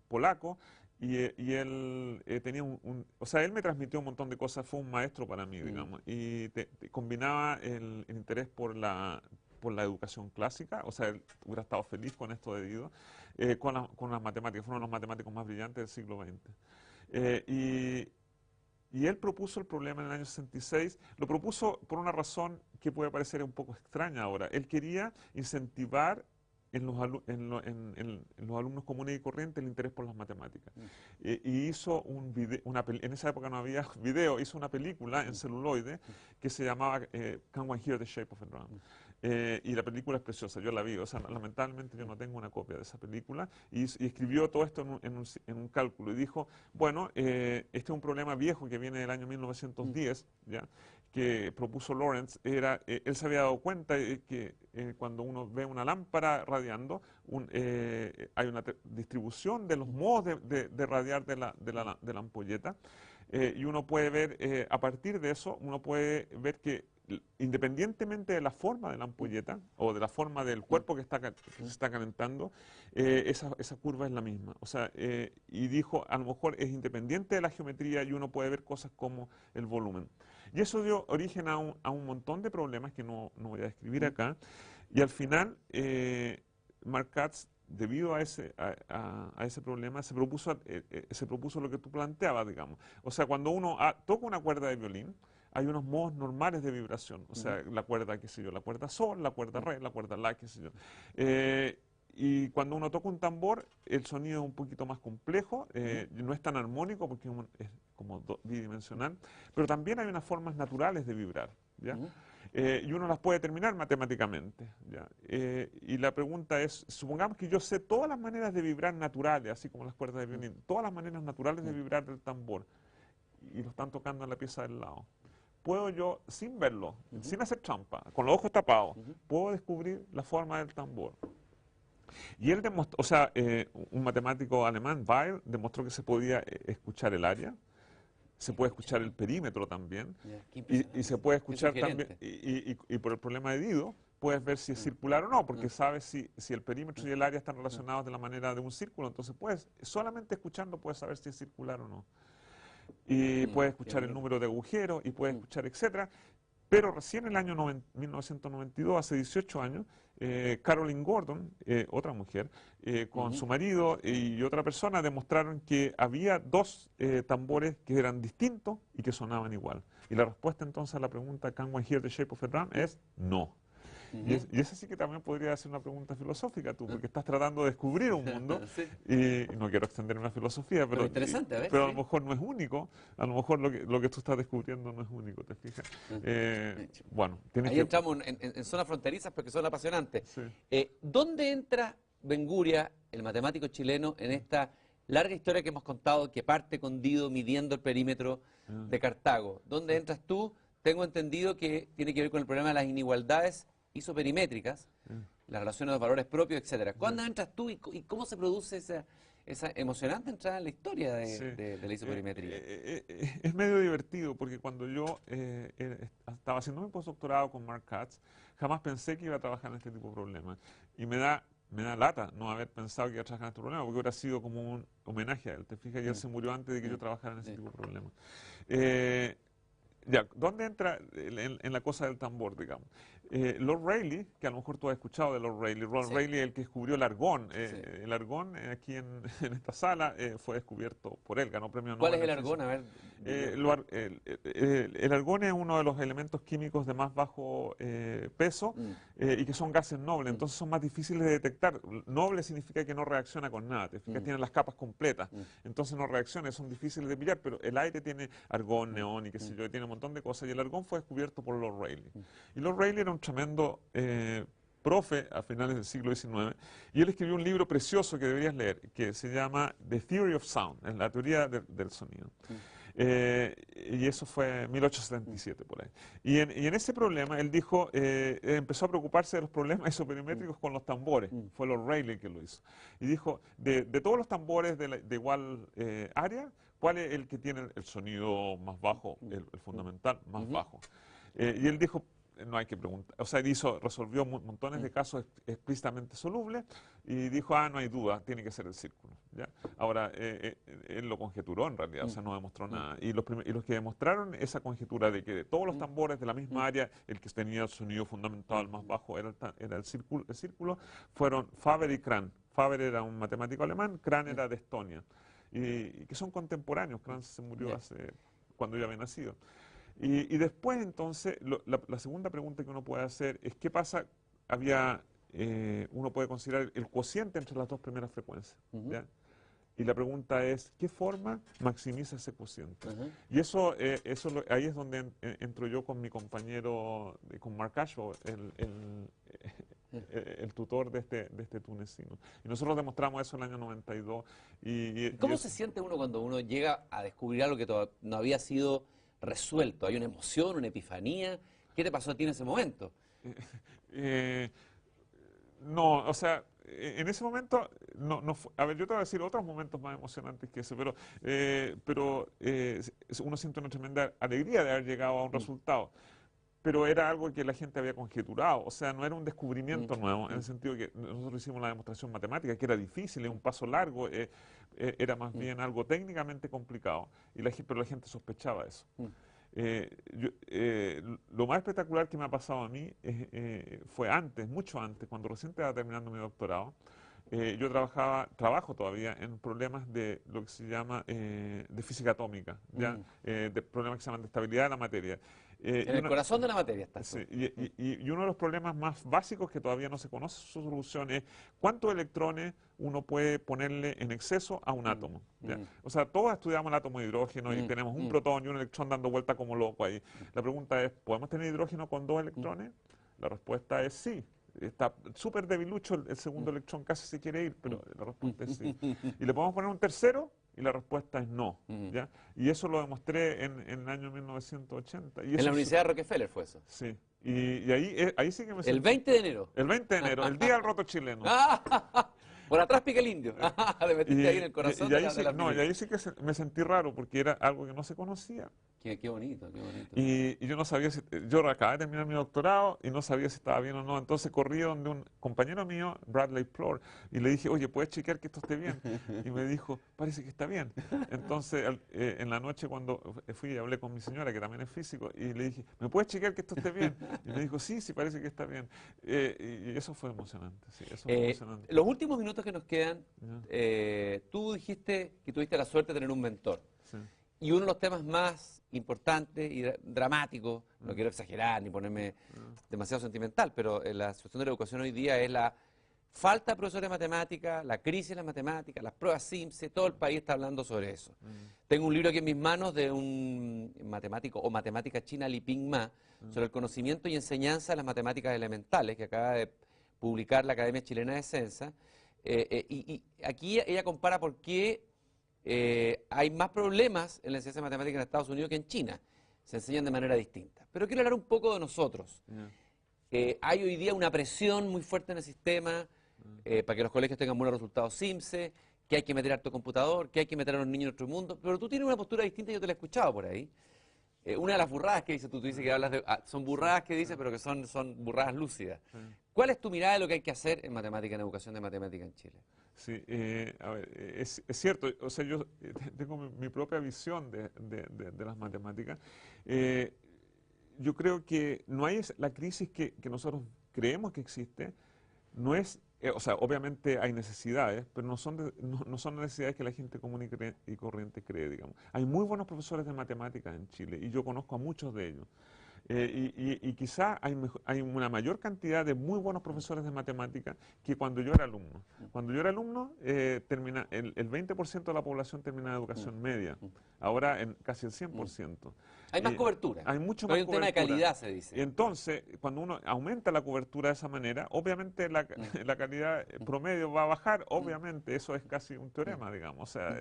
[SPEAKER 2] polaco, y él tenía o sea, él me transmitió un montón de cosas, fue un maestro para mí,
[SPEAKER 1] Mm.
[SPEAKER 2] digamos, y combinaba el interés por la educación clásica, o sea, él hubiera estado feliz con esto de Guido, con las matemáticas, fue uno de los matemáticos más brillantes del siglo XX. Y él propuso el problema en el año 66, lo propuso por una razón que puede parecer un poco extraña ahora. Él quería incentivar en los alumnos comunes y corrientes el interés por las matemáticas.
[SPEAKER 1] Mm.
[SPEAKER 2] Y hizo en esa época no había video, hizo una película en celuloide que se llamaba Can One Hear the Shape of a Drum? Y la película es preciosa, yo la vi, o sea, lamentablemente yo no tengo una copia de esa película, y escribió todo esto en un cálculo y dijo, bueno, este es un problema viejo que viene del año 1910, ¿ya? Que propuso Lorentz, él se había dado cuenta que cuando uno ve una lámpara radiando, hay una distribución de los modos de radiar de la ampolleta, y uno puede ver, a partir de eso, uno puede ver que independientemente de la forma de la ampolleta o de la forma del cuerpo que se está calentando, esa curva es la misma. O sea, y dijo, a lo mejor es independiente de la geometría y uno puede ver cosas como el volumen. Y eso dio origen a un montón de problemas que no voy a describir acá. Y al final, Mark Katz, debido a ese problema, se propuso lo que tú planteabas, digamos. O sea, cuando uno toca una cuerda de violín, hay unos modos normales de vibración. O sea, la cuerda, qué sé yo, la cuerda sol, la cuerda re, la cuerda la, qué sé yo. Y cuando uno toca un tambor, el sonido es un poquito más complejo, no es tan armónico porque es como bidimensional, pero también hay unas formas naturales de vibrar, ¿ya? Y uno las puede determinar matemáticamente, ¿ya? Y la pregunta es, supongamos que yo sé todas las maneras de vibrar naturales, así como las cuerdas de violín, todas las maneras naturales de vibrar del tambor, y lo están tocando en la pieza del lado. Puedo yo, sin verlo, sin hacer trampa, con los ojos tapados, puedo descubrir la forma del tambor. Y él demostró, o sea, un matemático alemán, Weil, demostró que se podía escuchar el área, se puede escuchar el perímetro también, y se puede escuchar también, y por el problema de Dido, puedes ver si es circular o no, porque sabes si el perímetro y el área están relacionados de la manera de un círculo, entonces solamente escuchando puedes saber si es circular o no. Y puedes escuchar el número de agujeros, y puedes escuchar, etcétera. Pero recién en el año 1992, hace 18 años, Caroline Gordon, otra mujer, con su marido y otra persona demostraron que había dos tambores que eran distintos y que sonaban igual. Y la respuesta entonces a la pregunta ¿Can one hear the shape of a drum? Es no. Y esa sí que también podría ser una pregunta filosófica tú, porque estás tratando de descubrir un mundo,
[SPEAKER 1] Sí.
[SPEAKER 2] y no quiero extender una filosofía, pero
[SPEAKER 1] interesante, a ver,
[SPEAKER 2] pero a
[SPEAKER 1] sí.
[SPEAKER 2] lo mejor no es único, a lo mejor lo que tú estás descubriendo no es único, ¿te fijas? Bueno, tienes
[SPEAKER 1] Ahí
[SPEAKER 2] que...
[SPEAKER 1] entramos en zonas fronterizas porque son apasionantes.
[SPEAKER 2] Sí.
[SPEAKER 1] ¿Dónde entra Benguria, el matemático chileno, en esta larga historia que hemos contado que parte con Dido midiendo el perímetro de Cartago? ¿Dónde entras tú? Tengo entendido que tiene que ver con el problema de las inigualdades isoperimétricas, las relaciones de los valores propios, etcétera. ¿Cuándo entras tú y cómo se produce esa emocionante entrada en la historia de la isoperimetría?
[SPEAKER 2] Es medio divertido porque cuando yo estaba haciendo mi postdoctorado con Mark Katz, jamás pensé que iba a trabajar en este tipo de problemas. Y me da lata no haber pensado que iba a trabajar en este problema, porque hubiera sido como un homenaje a él. Te fijas, y él se murió antes de que yo trabajara en ese tipo de problemas. Ya, ¿dónde entra en la cosa del tambor, digamos? Lord Rayleigh, que a lo mejor tú has escuchado de Lord Rayleigh. Lord Rayleigh es el que descubrió el argón. El argón aquí en esta sala fue descubierto por él, ganó premio Nobel.
[SPEAKER 1] ¿Cuál es el argón? A ver.
[SPEAKER 2] El argón es uno de los elementos químicos de más bajo peso y que son gases nobles, entonces son más difíciles de detectar. Noble significa que no reacciona con nada, te fijas, tienen las capas completas, entonces no reacciona, son difíciles de pillar, pero el aire tiene argón, neón y qué sé yo, tiene un montón de cosas, y el argón fue descubierto por Lord Rayleigh. Y Lord Rayleigh era un tremendo profe a finales del siglo XIX, y él escribió un libro precioso que deberías leer, que se llama The Theory of Sound, en la teoría del sonido. Y eso fue en 1877 por ahí. Y en ese problema él dijo, empezó a preocuparse de los problemas isoperimétricos con los tambores. Fue Lord Rayleigh que lo hizo. Y dijo, de todos los tambores de igual área, ¿cuál es el que tiene el sonido más bajo, el fundamental más bajo? Y él dijo, no hay que preguntar, o sea, resolvió montones de casos explícitamente solubles y dijo, no hay duda, tiene que ser el círculo, ¿ya? Ahora, él lo conjeturó en realidad, o sea, no demostró nada. Y los que demostraron esa conjetura de que de todos los tambores de la misma área, el que tenía el sonido fundamental más bajo era el círculo, fueron Faber y Kran. Faber era un matemático alemán, Kran era de Estonia, y que son contemporáneos. Kran se murió cuando yo había nacido. Y después, entonces, la segunda pregunta que uno puede hacer es qué pasa, uno puede considerar el cociente entre las dos primeras frecuencias, ¿ya? Y la pregunta es, ¿qué forma maximiza ese cociente? Y ahí es donde entro yo con mi compañero, con Mark Ashford, el tutor de este tunecino. Y nosotros demostramos eso en el año 92.
[SPEAKER 1] ¿Cómo se siente uno cuando uno llega a descubrir algo que no había sido resuelto? ¿Hay una emoción, una epifanía? ¿Qué te pasó a ti en ese momento?
[SPEAKER 2] No, o sea, en ese momento, a ver, yo te voy a decir otros momentos más emocionantes que ese, uno siente una tremenda alegría de haber llegado a un resultado. Pero era algo que la gente había conjeturado, o sea, no era un descubrimiento nuevo, en el sentido que nosotros hicimos la demostración matemática, que era difícil, es un paso largo, era más bien algo técnicamente complicado, pero la gente sospechaba eso. Lo más espectacular que me ha pasado a mí fue antes, mucho antes, cuando recién estaba terminando mi doctorado. Yo trabajo todavía en problemas de lo que se llama de física atómica, ¿ya? De problemas que se llaman de estabilidad de la materia.
[SPEAKER 1] En el corazón de la materia está.
[SPEAKER 2] Sí, y uno de los problemas más básicos que todavía no se conoce su solución es cuántos electrones uno puede ponerle en exceso a un átomo. ¿Ya? O sea, todos estudiamos el átomo de hidrógeno y tenemos un protón y un electrón dando vuelta como loco ahí. La pregunta es, ¿podemos tener hidrógeno con 2 electrones? La respuesta es sí. Está súper debilucho el segundo electrón, casi se quiere ir, pero la respuesta es sí. ¿Y le podemos poner un tercero? Y la respuesta es no. ¿Ya? Y eso lo demostré en el año 1980. Y
[SPEAKER 1] en la Universidad de Rockefeller fue eso.
[SPEAKER 2] Sí. Y ahí sí que me sentí.
[SPEAKER 1] El 20 de enero.
[SPEAKER 2] El 20 de enero, el día del roto chileno.
[SPEAKER 1] Por atrás pica el indio. Le metiste ahí en el corazón
[SPEAKER 2] y ahí sí que me sentí raro porque era algo que no se conocía.
[SPEAKER 1] Qué bonito, qué bonito.
[SPEAKER 2] Y yo no sabía yo acababa de terminar mi doctorado y no sabía si estaba bien o no. Entonces corrí donde un compañero mío, Bradley Plore, y le dije, oye, ¿puedes chequear que esto esté bien? Y me dijo, parece que está bien. Entonces, en la noche cuando fui y hablé con mi señora, que también es físico, y le dije, ¿me puedes chequear que esto esté bien? Y me dijo, sí, parece que está bien. Y eso fue emocionante, sí, eso fue emocionante.
[SPEAKER 1] Los últimos minutos que nos quedan, tú dijiste que tuviste la suerte de tener un mentor.
[SPEAKER 2] Sí.
[SPEAKER 1] Y uno de los temas más importantes y dramáticos, no quiero exagerar ni ponerme demasiado sentimental, pero la situación de la educación hoy día es la falta de profesores de matemáticas, la crisis de la matemática, las pruebas SIMSE, todo el país está hablando sobre eso. Tengo un libro aquí en mis manos de un matemático o matemática china, Li Ping Ma, sobre el conocimiento y enseñanza de las matemáticas elementales, que acaba de publicar la Academia Chilena de Ciencias. Y aquí ella compara por qué hay más problemas en la enseñanza de matemáticas en Estados Unidos que en China. Se enseñan de manera distinta. Pero quiero hablar un poco de nosotros. Hay hoy día una presión muy fuerte en el sistema para que los colegios tengan buenos resultados SIMSE, que hay que meter harto computador, que hay que meter a los niños en otro mundo. Pero tú tienes una postura distinta y yo te la he escuchado por ahí. Una de las burradas que dices tú dices que hablas de... son burradas que dices, pero que son burradas lúcidas. ¿Cuál es tu mirada de lo que hay que hacer en matemática, en educación de matemática en Chile?
[SPEAKER 2] Sí, a ver, es cierto, o sea, yo tengo mi propia visión de las matemáticas. Yo creo que no hay la crisis que nosotros creemos que existe, no es, o sea, obviamente hay necesidades, pero no son necesidades que la gente común y corriente cree, digamos. Hay muy buenos profesores de matemáticas en Chile y yo conozco a muchos de ellos. Y quizá hay una mayor cantidad de muy buenos profesores de matemáticas que cuando yo era alumno. Cuando yo era alumno, el 20% de la población terminaba educación media. Ahora casi el 100%.
[SPEAKER 1] Hay más cobertura.
[SPEAKER 2] Hay mucho
[SPEAKER 1] más
[SPEAKER 2] cobertura.
[SPEAKER 1] Hay un tema de calidad, se dice.
[SPEAKER 2] Y entonces, cuando uno aumenta la cobertura de esa manera, obviamente la calidad promedio va a bajar. Obviamente, eso es casi un teorema, digamos. O sea,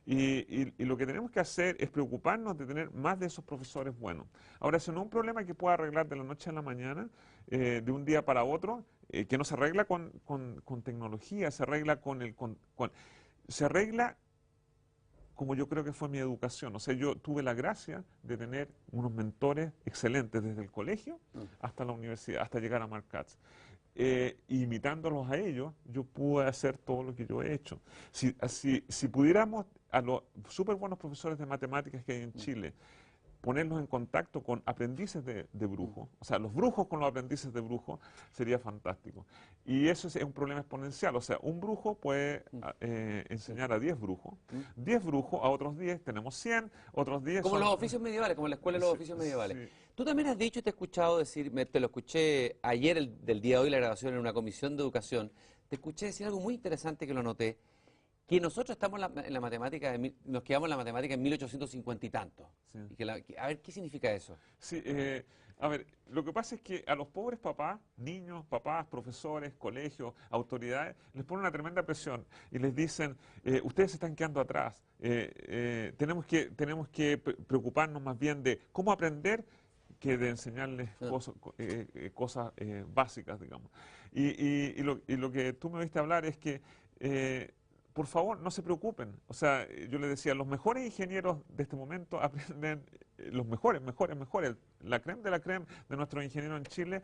[SPEAKER 2] y lo que tenemos que hacer es preocuparnos de tener más de esos profesores buenos. Ahora, eso no es un problema que pueda arreglar de la noche a la mañana, de un día para otro, que no se arregla con tecnología, se arregla se arregla como yo creo que fue mi educación. O sea, yo tuve la gracia de tener unos mentores excelentes desde el colegio hasta la universidad, hasta llegar a Mark Katz. Imitándolos a ellos, yo pude hacer todo lo que yo he hecho. Si pudiéramos a los súper buenos profesores de matemáticas que hay en Chile, ponerlos en contacto con aprendices de brujos, o sea, los brujos con los aprendices de brujos, sería fantástico. Y eso es un problema exponencial, o sea, un brujo puede enseñar a 10 brujos, 10 brujos a otros 10, tenemos 100, otros 10
[SPEAKER 1] como los oficios medievales, como la escuela de los oficios medievales. Sí. Tú también has dicho y te he escuchado decir, te lo escuché ayer del día de hoy, la grabación en una comisión de educación, te escuché decir algo muy interesante que lo noté, que nosotros estamos en la matemática, nos quedamos en la matemática en 1850 y tanto. Sí. Y a ver, ¿qué significa eso?
[SPEAKER 2] Sí, a ver, lo que pasa es que a los pobres papás, niños, papás, profesores, colegios, autoridades, les ponen una tremenda presión y les dicen, ustedes se están quedando atrás, tenemos que preocuparnos más bien de cómo aprender que de enseñarles cosas básicas, digamos. Y lo que tú me oíste hablar es que, por favor, no se preocupen. O sea, yo les decía, los mejores ingenieros de este momento aprenden, los mejores, la creme de la creme de nuestros ingenieros en Chile,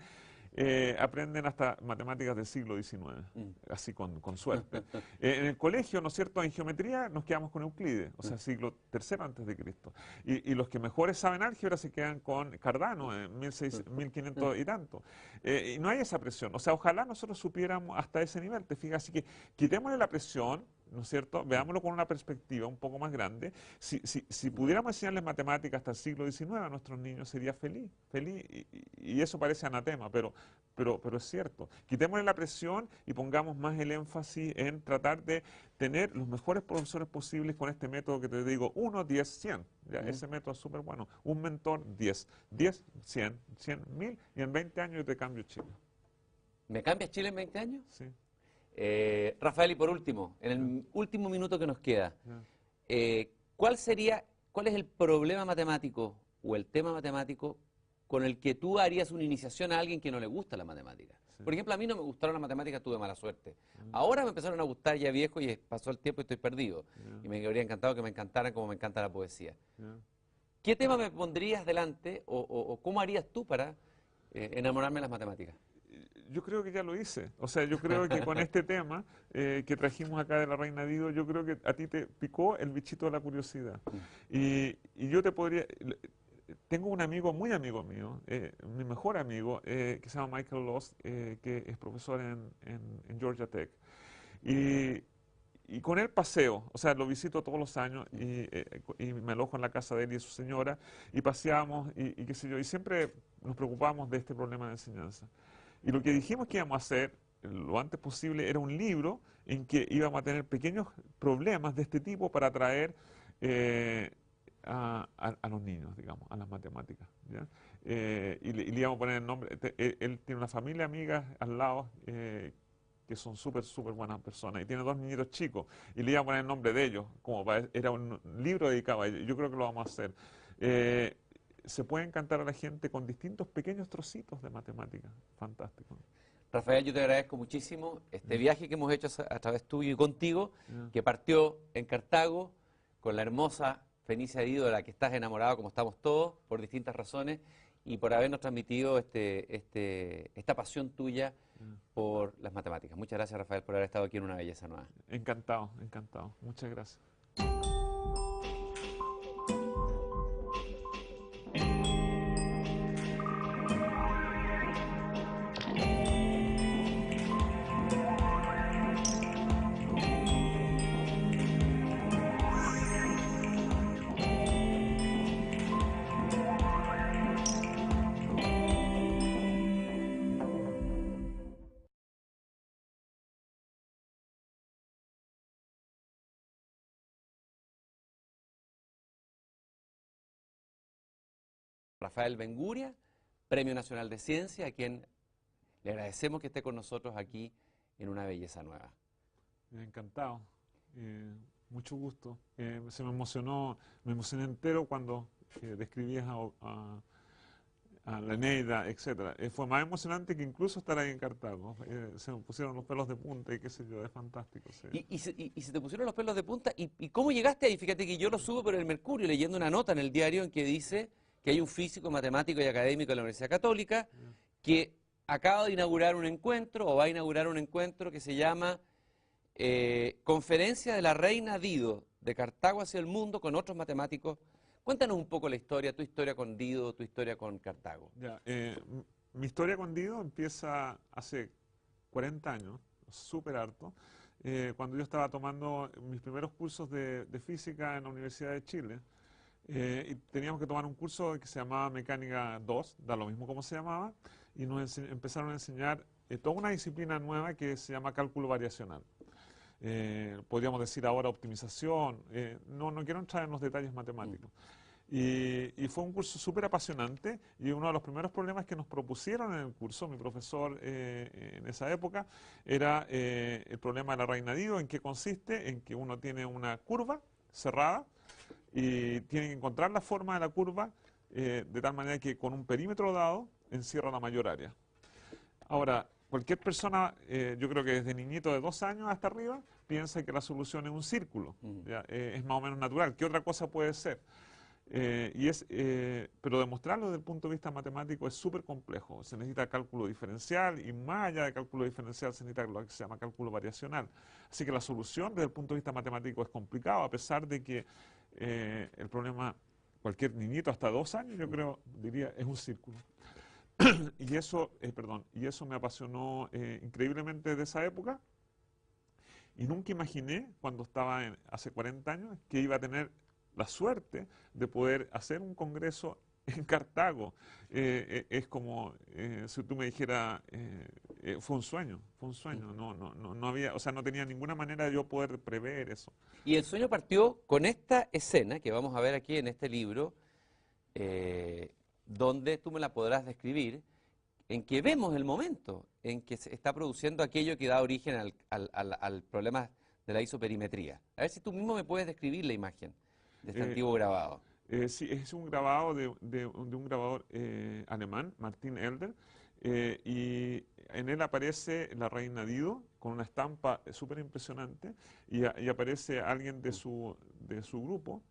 [SPEAKER 2] aprenden hasta matemáticas del siglo XIX, así con suerte. En el colegio, ¿no es cierto?, en geometría nos quedamos con Euclides, o sea, siglo III antes de Cristo. Y los que mejores saben álgebra se quedan con Cardano en 1500 y tanto. Y no hay esa presión. O sea, ojalá nosotros supiéramos hasta ese nivel, ¿te fijas? Así que quitémosle la presión, ¿no es cierto? Veámoslo con una perspectiva un poco más grande. Si pudiéramos enseñarles matemáticas hasta el siglo XIX a nuestros niños, sería feliz. Y eso parece anatema, pero es cierto. Quitémosle la presión y pongamos más el énfasis en tratar de tener los mejores profesores posibles con este método que te digo, 1, 10, 100. ¿Ya? Ese método es súper bueno. Un mentor, 10. 10, 100, 100, 1000 y en 20 años yo te cambio Chile.
[SPEAKER 1] ¿Me cambias Chile en 20 años?
[SPEAKER 2] Sí.
[SPEAKER 1] Rafael, y por último, en el último minuto que nos queda,
[SPEAKER 2] Ya.
[SPEAKER 1] ¿cuál es el problema matemático o el tema matemático con el que tú harías una iniciación a alguien que no le gusta la matemática?
[SPEAKER 2] Sí.
[SPEAKER 1] Por ejemplo, a mí no me gustaron las matemáticas, tuve mala suerte. Ahora me empezaron a gustar ya viejo y pasó el tiempo y estoy perdido.
[SPEAKER 2] Ya.
[SPEAKER 1] Y me habría encantado que me encantaran como me encanta la poesía.
[SPEAKER 2] Ya.
[SPEAKER 1] ¿Qué tema me pondrías delante o cómo harías tú para enamorarme de las matemáticas?
[SPEAKER 2] Yo creo que ya lo hice. O sea, yo creo que con este tema que trajimos acá de la Reina Dido, yo creo que a ti te picó el bichito de la curiosidad. Y yo te podría... Tengo un amigo, muy amigo mío, mi mejor amigo, que se llama Michael Loss, que es profesor en Georgia Tech. Y con él paseo, o sea, lo visito todos los años y me alojo en la casa de él y de su señora y paseamos y qué sé yo. Y siempre nos preocupamos de este problema de enseñanza. Y lo que dijimos que íbamos a hacer lo antes posible era un libro en que íbamos a tener pequeños problemas de este tipo para atraer a los niños, digamos, a las matemáticas. ¿Ya? Y le íbamos a poner el nombre. Él tiene una familia amiga al lado que son súper buenas personas y tiene 2 niñitos chicos y le íbamos a poner el nombre de ellos, era un libro dedicado a ellos. Yo creo que lo vamos a hacer. Se puede encantar a la gente con distintos pequeños trocitos de matemáticas. Fantástico.
[SPEAKER 1] Rafael, yo te agradezco muchísimo este viaje que hemos hecho a través tuyo y contigo,
[SPEAKER 2] Ya.
[SPEAKER 1] que partió en Cartago con la hermosa Fenicia Dido, de la que estás enamorado, como estamos todos, por distintas razones, y por habernos transmitido esta pasión tuya por las matemáticas. Muchas gracias, Rafael, por haber estado aquí en Una Belleza Nueva.
[SPEAKER 2] Encantado, encantado. Muchas gracias.
[SPEAKER 1] Rafael Benguria, Premio Nacional de Ciencia, a quien le agradecemos que esté con nosotros aquí en Una Belleza Nueva.
[SPEAKER 2] Encantado. Mucho gusto. Se me emocioné entero cuando describías a la Eneida, etc. Fue más emocionante que incluso estar ahí en Cartago. Se me pusieron los pelos de punta y qué sé yo, es fantástico. Sí.
[SPEAKER 1] Y se te pusieron los pelos de punta. ¿Y cómo llegaste ahí? Fíjate que yo lo subo por el Mercurio, leyendo una nota en el diario en que dice que hay un físico, matemático y académico de la Universidad Católica que acaba de inaugurar un encuentro, o va a inaugurar un encuentro que se llama Conferencia de la Reina Dido, de Cartago hacia el mundo, con otros matemáticos. Cuéntanos un poco la historia, tu historia con Dido, tu historia con Cartago.
[SPEAKER 2] Ya, mi historia con Dido empieza hace 40 años, súper harto, cuando yo estaba tomando mis primeros cursos de física en la Universidad de Chile. Y teníamos que tomar un curso que se llamaba Mecánica 2, da lo mismo como se llamaba, y nos empezaron a enseñar toda una disciplina nueva que se llama cálculo variacional. Podríamos decir ahora optimización, no quiero entrar en los detalles matemáticos. Y fue un curso súper apasionante y uno de los primeros problemas que nos propusieron en el curso, mi profesor en esa época, era el problema de la Reina Dido, en que consiste en que uno tiene una curva cerrada y tiene que encontrar la forma de la curva de tal manera que con un perímetro dado encierra la mayor área. Ahora, cualquier persona, yo creo que desde niñito de 2 años hasta arriba, piensa que la solución es un círculo. ¿Ya? Es más o menos natural. ¿Qué otra cosa puede ser? Pero demostrarlo desde el punto de vista matemático es súper complejo. Se necesita cálculo diferencial y más allá de cálculo diferencial se necesita lo que se llama cálculo variacional. Así que la solución desde el punto de vista matemático es complicado, a pesar de que el problema, cualquier niñito hasta 2 años, yo creo, diría, es un círculo. Y eso me apasionó increíblemente desde esa época. Y nunca imaginé, cuando estaba hace 40 años, que iba a tener la suerte de poder hacer un congreso en Cartago. Es como si tú me dijeras, fue un sueño, no había, o sea, no tenía ninguna manera de yo poder prever eso.
[SPEAKER 1] Y el sueño partió con esta escena que vamos a ver aquí en este libro, donde tú me la podrás describir, en que vemos el momento en que se está produciendo aquello que da origen al problema de la isoperimetría. A ver si tú mismo me puedes describir la imagen de este antiguo grabado.
[SPEAKER 2] Sí, es un grabado de un grabador alemán, Martin Elder, y en él aparece la reina Dido con una estampa súper impresionante y aparece alguien de su grupo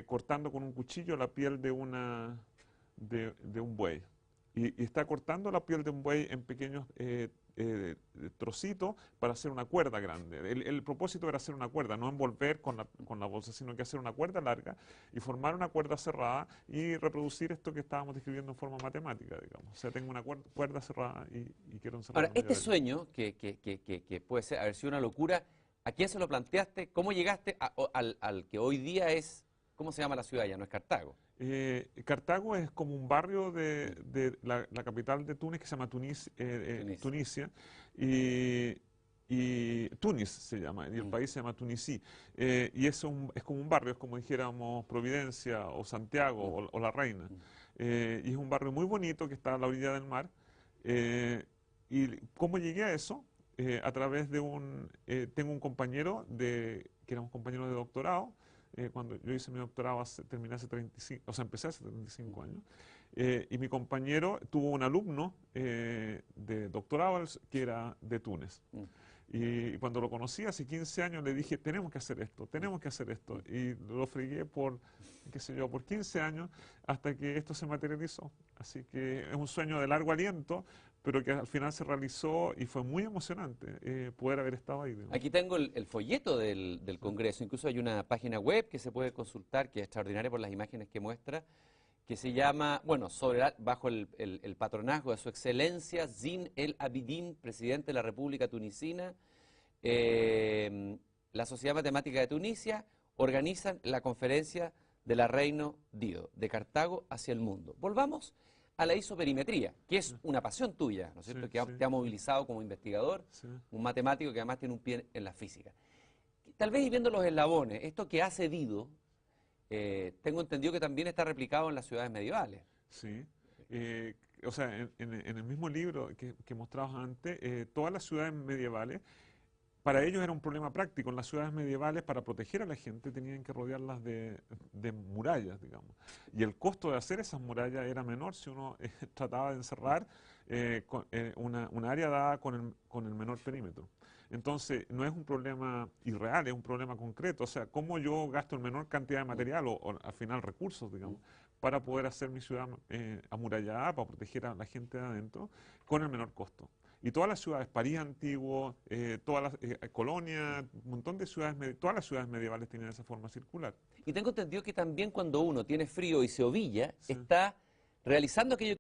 [SPEAKER 2] cortando con un cuchillo la piel de un buey. Y está cortando la piel de un buey en pequeños trocitos para hacer una cuerda grande. El propósito era hacer una cuerda, no envolver con la bolsa, sino que hacer una cuerda larga y formar una cuerda cerrada y reproducir esto que estábamos describiendo en forma matemática, digamos. O sea, tengo una cuerda cerrada y quiero encerrar.
[SPEAKER 1] Ahora, este sueño, que puede ser, haber sido una locura, ¿a quién se lo planteaste? ¿Cómo llegaste al que hoy día es, ¿cómo se llama la ciudad ya? ¿No es Cartago?
[SPEAKER 2] Cartago es como un barrio de la capital de Túnez que se llama Tunisia y Túnez se llama, y el país se llama Tunisí. Y es como un barrio, es como dijéramos Providencia o Santiago o La Reina. Y es un barrio muy bonito que está a la orilla del mar. ¿Y cómo llegué a eso? A través de tengo un compañero que éramos compañeros de doctorado. Cuando yo hice mi doctorado, terminé hace 35, o sea, empecé hace 35 años, y mi compañero tuvo un alumno de doctorado que era de Túnez. Y cuando lo conocí hace 15 años le dije, tenemos que hacer esto, tenemos que hacer esto. Y lo fregué por, qué sé yo, por 15 años hasta que esto se materializó. Así que es un sueño de largo aliento, pero que al final se realizó y fue muy emocionante poder haber estado ahí.
[SPEAKER 1] Aquí tengo el folleto del Congreso, incluso hay una página web que se puede consultar, que es extraordinaria por las imágenes que muestra, que se llama, bueno, bajo el patronazgo de su excelencia Zine El Abidine, presidente de la República Tunisina, la Sociedad Matemática de Tunisia organizan la conferencia de la Reina Dido, de Cartago hacia el mundo. Volvamos a la isoperimetría, que es una pasión tuya, ¿no es cierto?, que te ha movilizado como investigador, un matemático que además tiene un pie en la física. Tal vez y viendo los eslabones, esto que hace Dido, tengo entendido que también está replicado en las ciudades medievales.
[SPEAKER 2] Sí, o sea, en el mismo libro que mostrabas antes, todas las ciudades medievales, para ellos era un problema práctico. En las ciudades medievales, para proteger a la gente, tenían que rodearlas de murallas, digamos. Y el costo de hacer esas murallas era menor si uno trataba de encerrar una área dada con el menor perímetro. Entonces, no es un problema irreal, es un problema concreto. O sea, cómo yo gasto en menor cantidad de material o al final recursos, digamos, para poder hacer mi ciudad amurallada, para proteger a la gente de adentro, con el menor costo. Y todas las ciudades, París antiguo, todas las colonias, un montón de ciudades, todas las ciudades medievales tienen esa forma circular.
[SPEAKER 1] Y tengo entendido que también cuando uno tiene frío y se ovilla, está realizando aquello.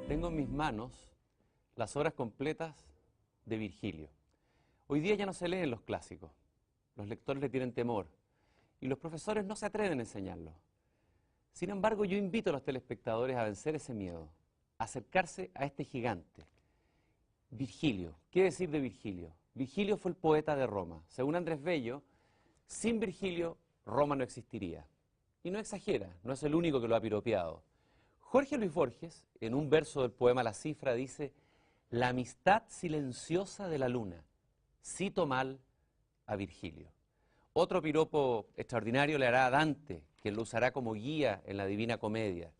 [SPEAKER 1] Tengo en mis manos las obras completas de Virgilio. Hoy día ya no se leen los clásicos, los lectores le tienen temor y los profesores no se atreven a enseñarlos. Sin embargo, yo invito a los telespectadores a vencer ese miedo, a acercarse a este gigante, Virgilio. ¿Qué decir de Virgilio? Virgilio fue el poeta de Roma. Según Andrés Bello, sin Virgilio, Roma no existiría. Y no exagera, no es el único que lo ha piropeado. Jorge Luis Borges, en un verso del poema La Cifra, dice: la amistad silenciosa de la luna. Cito mal a Virgilio. Otro piropo extraordinario le hará a Dante, quien lo usará como guía en la Divina Comedia.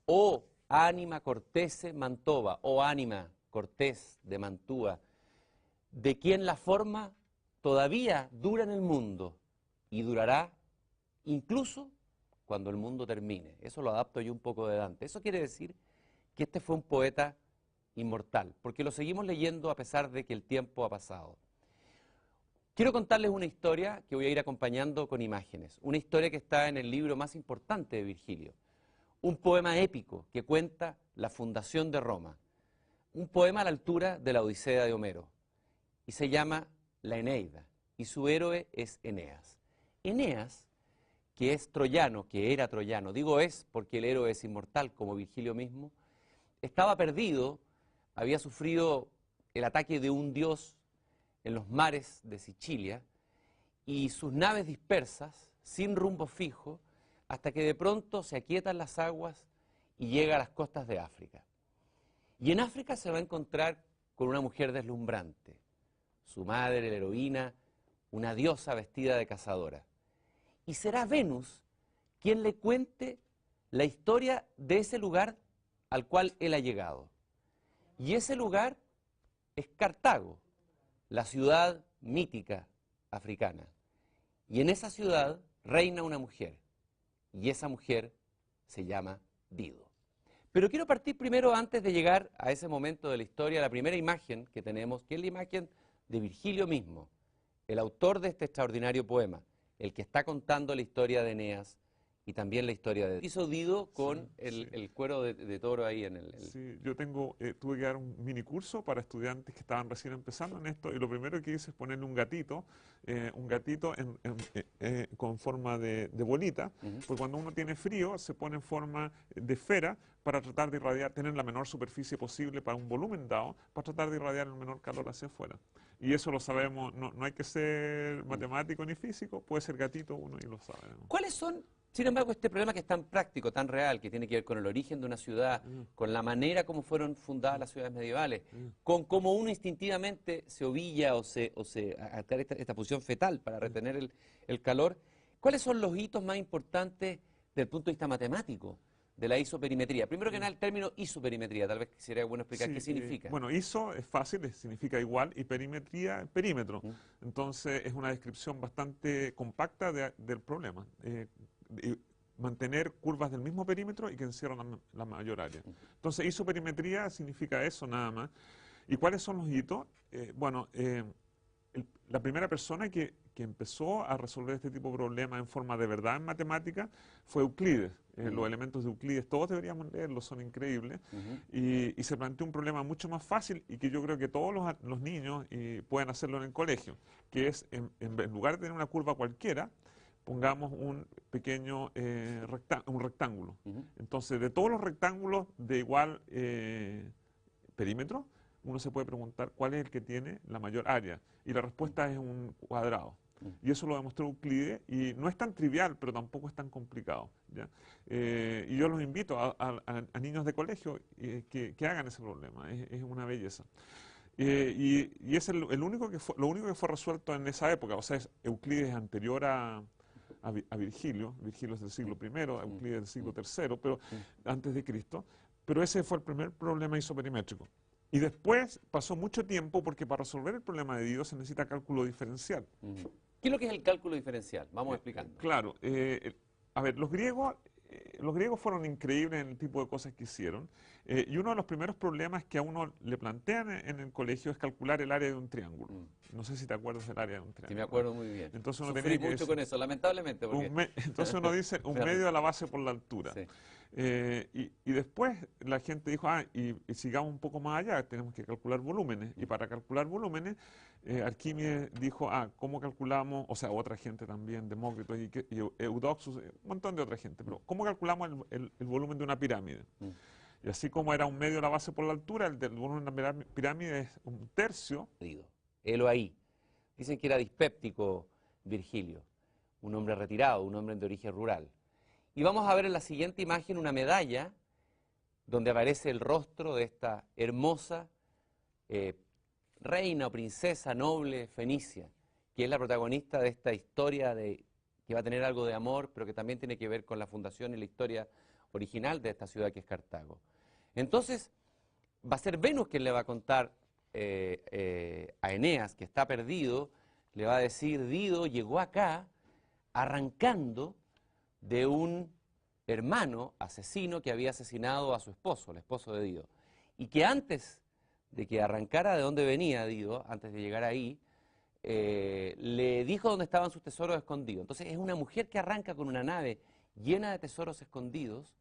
[SPEAKER 1] Oh ánima cortese Mantova, oh ánima Cortés de Mantua, de quien la forma todavía dura en el mundo y durará incluso cuando el mundo termine. Eso lo adapto yo un poco de Dante. Eso quiere decir que este fue un poeta inmortal, porque lo seguimos leyendo a pesar de que el tiempo ha pasado. Quiero contarles una historia que voy a ir acompañando con imágenes, una historia que está en el libro más importante de Virgilio, un poema épico que cuenta la fundación de Roma, un poema a la altura de la Odisea de Homero, y se llama La Eneida, y su héroe es Eneas. Eneas, que es troyano, que era troyano, digo es porque el héroe es inmortal, como Virgilio mismo, estaba perdido, había sufrido el ataque de un dios en los mares de Sicilia, y sus naves dispersas, sin rumbo fijo, hasta que de pronto se aquietan las aguas y llega a las costas de África. Y en África se va a encontrar con una mujer deslumbrante, su madre, la heroína, una diosa vestida de cazadora. Y será Venus quien le cuente la historia de ese lugar al cual él ha llegado. Y ese lugar es Cartago, la ciudad mítica africana. Y en esa ciudad reina una mujer, y esa mujer se llama Dido. Pero quiero partir primero, antes de llegar a ese momento de la historia, la primera imagen que tenemos, que es la imagen de Virgilio mismo, el autor de este extraordinario poema, el que está contando la historia de Eneas y también la historia de... Hizo Dido con el cuero de toro ahí en el...
[SPEAKER 2] Sí, yo tuve que dar un mini curso para estudiantes que estaban recién empezando en esto, y lo primero que hice es ponerle un gatito con forma de bolita, porque cuando uno tiene frío se pone en forma de esfera para tratar de irradiar, tener la menor superficie posible para un volumen dado, para tratar de irradiar el menor calor hacia afuera. Y eso lo sabemos, no hay que ser matemático ni físico, puede ser gatito uno y lo sabe, ¿no?
[SPEAKER 1] ¿Cuáles son, sin embargo, este problema que es tan práctico, tan real, que tiene que ver con el origen de una ciudad, con la manera como fueron fundadas las ciudades medievales, con cómo uno instintivamente se ovilla o se adquiere esta posición fetal para retener el calor? ¿Cuáles son los hitos más importantes desde el punto de vista matemático de la isoperimetría? Primero que nada, el término isoperimetría, tal vez sería bueno explicar qué significa.
[SPEAKER 2] Bueno, iso es fácil, significa igual, y perimetría, perímetro. Entonces es una descripción bastante compacta del problema. Mantener curvas del mismo perímetro y que encierran la mayor área. Entonces isoperimetría significa eso nada más. ¿Y cuáles son los hitos? La primera persona que empezó a resolver este tipo de problemas en forma de verdad en matemática fue Euclides. Los elementos de Euclides, todos deberíamos leerlos, son increíbles. Y se planteó un problema mucho más fácil y que yo creo que todos los niños pueden hacerlo en el colegio, que es, en lugar de tener una curva cualquiera, pongamos un pequeño rectángulo. Entonces, de todos los rectángulos de igual perímetro, uno se puede preguntar cuál es el que tiene la mayor área. Y la respuesta es un cuadrado. Y eso lo demostró Euclides, y no es tan trivial, pero tampoco es tan complicado, ¿ya? Y yo los invito a niños de colegio que hagan ese problema, es una belleza. Y es lo único que fue resuelto en esa época. O sea, Euclides anterior a Virgilio. Virgilio es del siglo I, Euclides del siglo III, pero antes de Cristo. Pero ese fue el primer problema isoperimétrico. Y después pasó mucho tiempo, porque para resolver el problema de Dido se necesita cálculo diferencial.
[SPEAKER 1] ¿Qué es lo que es el cálculo diferencial? Vamos explicando.
[SPEAKER 2] Claro. A ver, los griegos fueron increíbles en el tipo de cosas que hicieron. Y uno de los primeros problemas que a uno le plantean en el colegio es calcular el área de un triángulo. No sé si te acuerdas del área de un triángulo.
[SPEAKER 1] Sí, me acuerdo muy bien.
[SPEAKER 2] Entonces uno
[SPEAKER 1] Sufrí mucho con eso, lamentablemente.
[SPEAKER 2] Entonces uno dice un medio a la base por la altura.
[SPEAKER 1] Sí.
[SPEAKER 2] Y después la gente dijo, y sigamos un poco más allá, tenemos que calcular volúmenes. Y para calcular volúmenes, Arquímedes dijo, ¿cómo calculamos? O sea, otra gente también, Demócrito y Eudoxus, un montón de otra gente. Pero ¿cómo calculamos el volumen de una pirámide? Y así como era un medio la base por la altura, el del volumen de la pirámide es un tercio.
[SPEAKER 1] Helo ahí. Dicen que era dispéptico Virgilio, un hombre retirado, un hombre de origen rural. Y vamos a ver en la siguiente imagen una medalla donde aparece el rostro de esta hermosa reina o princesa noble fenicia, que es la protagonista de esta historia que va a tener algo de amor, pero que también tiene que ver con la fundación y la historia original de esta ciudad que es Cartago. Entonces, va a ser Venus quien le va a contar a Eneas, que está perdido, le va a decir: Dido llegó acá arrancando de un hermano asesino que había asesinado a su esposo, el esposo de Dido, y que antes de que arrancara de donde venía Dido, antes de llegar ahí, le dijo dónde estaban sus tesoros escondidos. Entonces es una mujer que arranca con una nave llena de tesoros escondidos,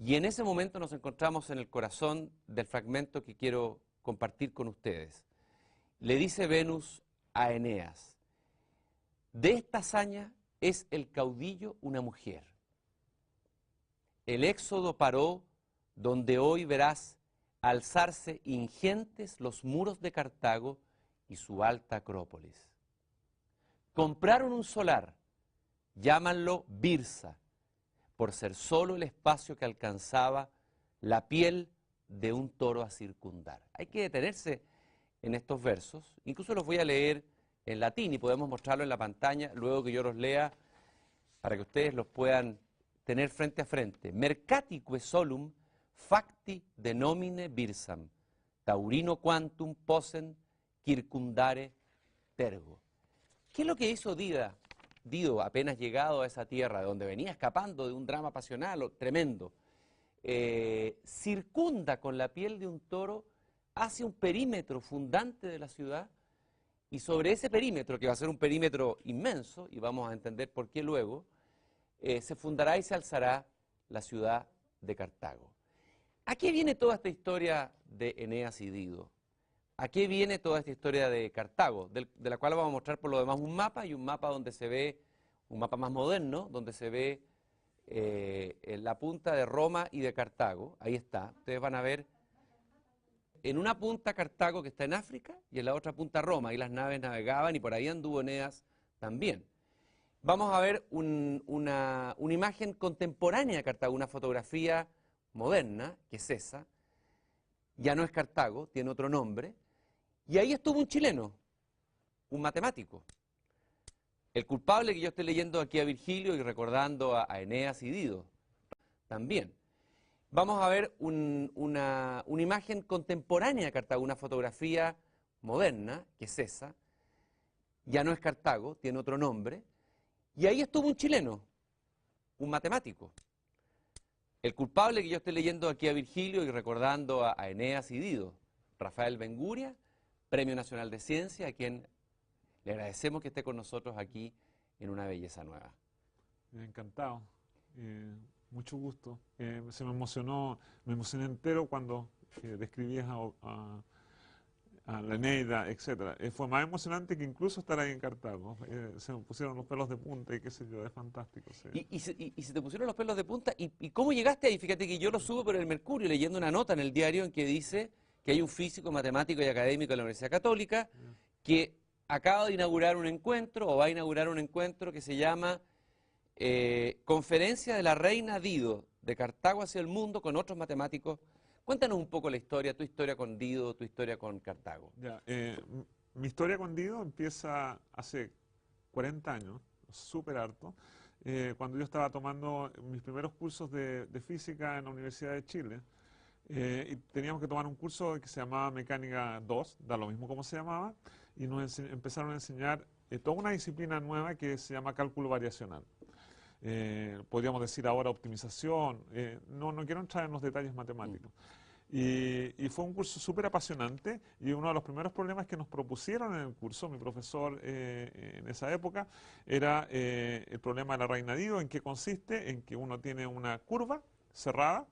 [SPEAKER 1] y en ese momento nos encontramos en el corazón del fragmento que quiero compartir con ustedes. Le dice Venus a Eneas: de esta hazaña es el caudillo una mujer. El éxodo paró donde hoy verás alzarse ingentes los muros de Cartago y su alta acrópolis. Compraron un solar, llámanlo Birsa, por ser solo el espacio que alcanzaba la piel de un toro a circundar. Hay que detenerse en estos versos, incluso los voy a leer en latín y podemos mostrarlo en la pantalla luego que yo los lea para que ustedes los puedan tener frente a frente. Mercatique solum facti denomine Birsam, taurino quantum posen circundare tergo. ¿Qué es lo que hizo Dido apenas llegado a esa tierra de donde venía escapando de un drama pasional tremendo? Circunda con la piel de un toro, hace un perímetro fundante de la ciudad, y sobre ese perímetro, que va a ser un perímetro inmenso, y vamos a entender por qué luego, se fundará y se alzará la ciudad de Cartago. ¿A qué viene toda esta historia de Eneas y Dido? ¿A qué viene toda esta historia de Cartago? De la cual vamos a mostrar por lo demás un mapa, y un mapa donde se ve, un mapa más moderno, donde se ve la punta de Roma y de Cartago. Ahí está, ustedes van a ver en una punta Cartago, que está en África, y en la otra punta Roma. Ahí las naves navegaban y por ahí anduvo Eneas también. Vamos a ver una imagen contemporánea de Cartago, una fotografía moderna, que es esa. Ya no es Cartago, tiene otro nombre. Y ahí estuvo un chileno, un matemático. El culpable que yo estoy leyendo aquí a Virgilio y recordando a Eneas y Dido también. Vamos a ver una imagen contemporánea de Cartago, una fotografía moderna, que es esa. Ya no es Cartago, tiene otro nombre. Y ahí estuvo un chileno, un matemático. El culpable que yo estoy leyendo aquí a Virgilio y recordando a Eneas y Dido, Rafael Benguria, Premio Nacional de Ciencia, a quien le agradecemos que esté con nosotros aquí en Una Belleza Nueva.
[SPEAKER 2] Encantado, mucho gusto. Se me emocioné entero cuando describías a la Eneida, etc. Fue más emocionante que incluso estar ahí en Cartago. Se me pusieron los pelos de punta y qué sé yo, es fantástico. Sí.
[SPEAKER 1] Y se te pusieron los pelos de punta. ¿Y cómo llegaste ahí? Fíjate que yo lo subo por el Mercurio, leyendo una nota en el diario en que dice que hay un físico, matemático y académico de la Universidad Católica que acaba de inaugurar un encuentro, o va a inaugurar un encuentro que se llama Conferencia de la Reina Dido, de Cartago hacia el mundo, con otros matemáticos. Cuéntanos un poco la historia, tu historia con Dido, tu historia con Cartago.
[SPEAKER 2] Ya, mi historia con Dido empieza hace 40 años, súper harto, cuando yo estaba tomando mis primeros cursos de física en la Universidad de Chile. Y teníamos que tomar un curso que se llamaba Mecánica 2, da lo mismo como se llamaba, y nos empezaron a enseñar toda una disciplina nueva que se llama cálculo variacional. Podríamos decir ahora optimización, no quiero entrar en los detalles matemáticos. Y fue un curso súper apasionante, y uno de los primeros problemas que nos propusieron en el curso, mi profesor en esa época, era el problema de la reina Dido, en que consiste en que uno tiene una curva cerrada,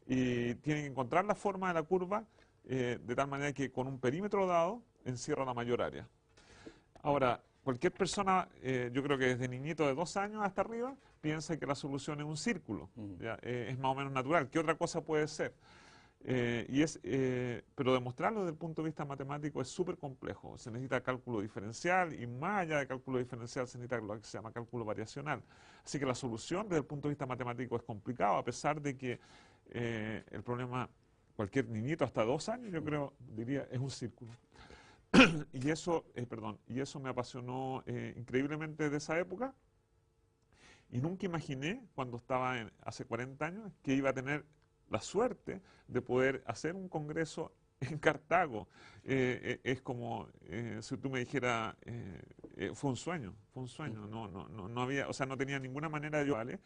[SPEAKER 2] y tienen que encontrar la forma de la curva de tal manera que con un perímetro dado encierra la mayor área. Ahora, cualquier persona, yo creo que desde niñito de 2 años hasta arriba, piensa que la solución es un círculo, ¿ya? Es más o menos natural. ¿Qué otra cosa puede ser? Pero demostrarlo desde el punto de vista matemático es súper complejo. Se necesita cálculo diferencial y más allá de cálculo diferencial se necesita lo que se llama cálculo variacional. Así que la solución desde el punto de vista matemático es complicado, a pesar de que el problema, cualquier niñito hasta 2 años, yo creo, diría, es un círculo. Y eso me apasionó increíblemente desde esa época. Y nunca imaginé, cuando estaba hace 40 años, que iba a tener la suerte de poder hacer un congreso en Cartago. Es como si tú me dijeras, fue un sueño, no había, o sea, no tenía ninguna manera de ayudarle.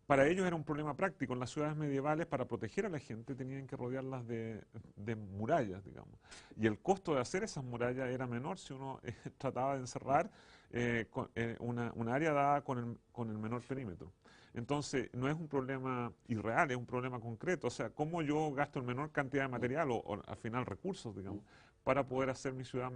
[SPEAKER 2] Para ellos era un problema práctico. En las ciudades medievales, para proteger a la gente, tenían que rodearlas de murallas, digamos. Y el costo de hacer esas murallas era menor si uno trataba de encerrar una área dada con el menor perímetro. Entonces, no es un problema irreal, es un problema concreto. O sea, cómo yo gasto en menor cantidad de material o al final recursos, digamos, para poder hacer mi ciudad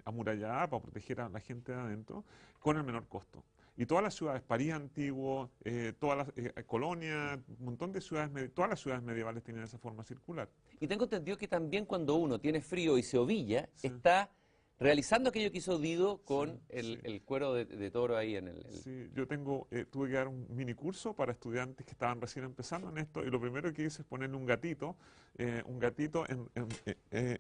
[SPEAKER 2] amurallada, para proteger a la gente de adentro, con el menor costo. Y todas las ciudades, París antiguo, todas las colonias, un montón de ciudades, todas las ciudades medievales tienen esa forma circular.
[SPEAKER 1] Y tengo entendido que también cuando uno tiene frío y se ovilla,
[SPEAKER 2] Sí.
[SPEAKER 1] está realizando aquello que hizo Dido con
[SPEAKER 2] Sí.
[SPEAKER 1] el cuero de toro ahí en el...
[SPEAKER 2] Sí, yo tuve que dar un mini curso para estudiantes que estaban recién empezando en esto y lo primero que hice es ponerle un gatito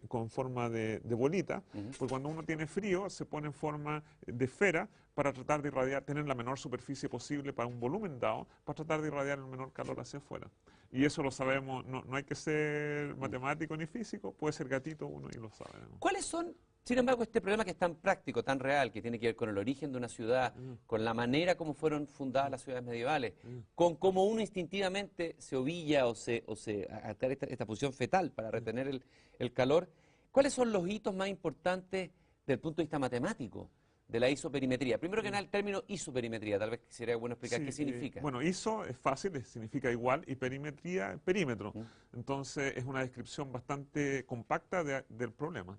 [SPEAKER 2] con forma de bolita, porque cuando uno tiene frío se pone en forma de esfera para tratar de irradiar, tener la menor superficie posible para un volumen dado, para tratar de irradiar el menor calor hacia afuera. Y eso lo sabemos, no hay que ser matemático ni físico, puede ser gatito uno y lo sabe, ¿no?
[SPEAKER 1] ¿Cuáles son, sin embargo, este problema que es tan práctico, tan real, que tiene que ver con el origen de una ciudad, con la manera como fueron fundadas las ciudades medievales, con cómo uno instintivamente se ovilla o se adquiere esta posición fetal para retener el calor? ¿Cuáles son los hitos más importantes desde el punto de vista matemático de la isoperimetría? Primero que nada, el término isoperimetría, tal vez sería bueno explicar qué significa.
[SPEAKER 2] Bueno, iso es fácil, significa igual, y perimetría, perímetro. Entonces es una descripción bastante compacta del problema.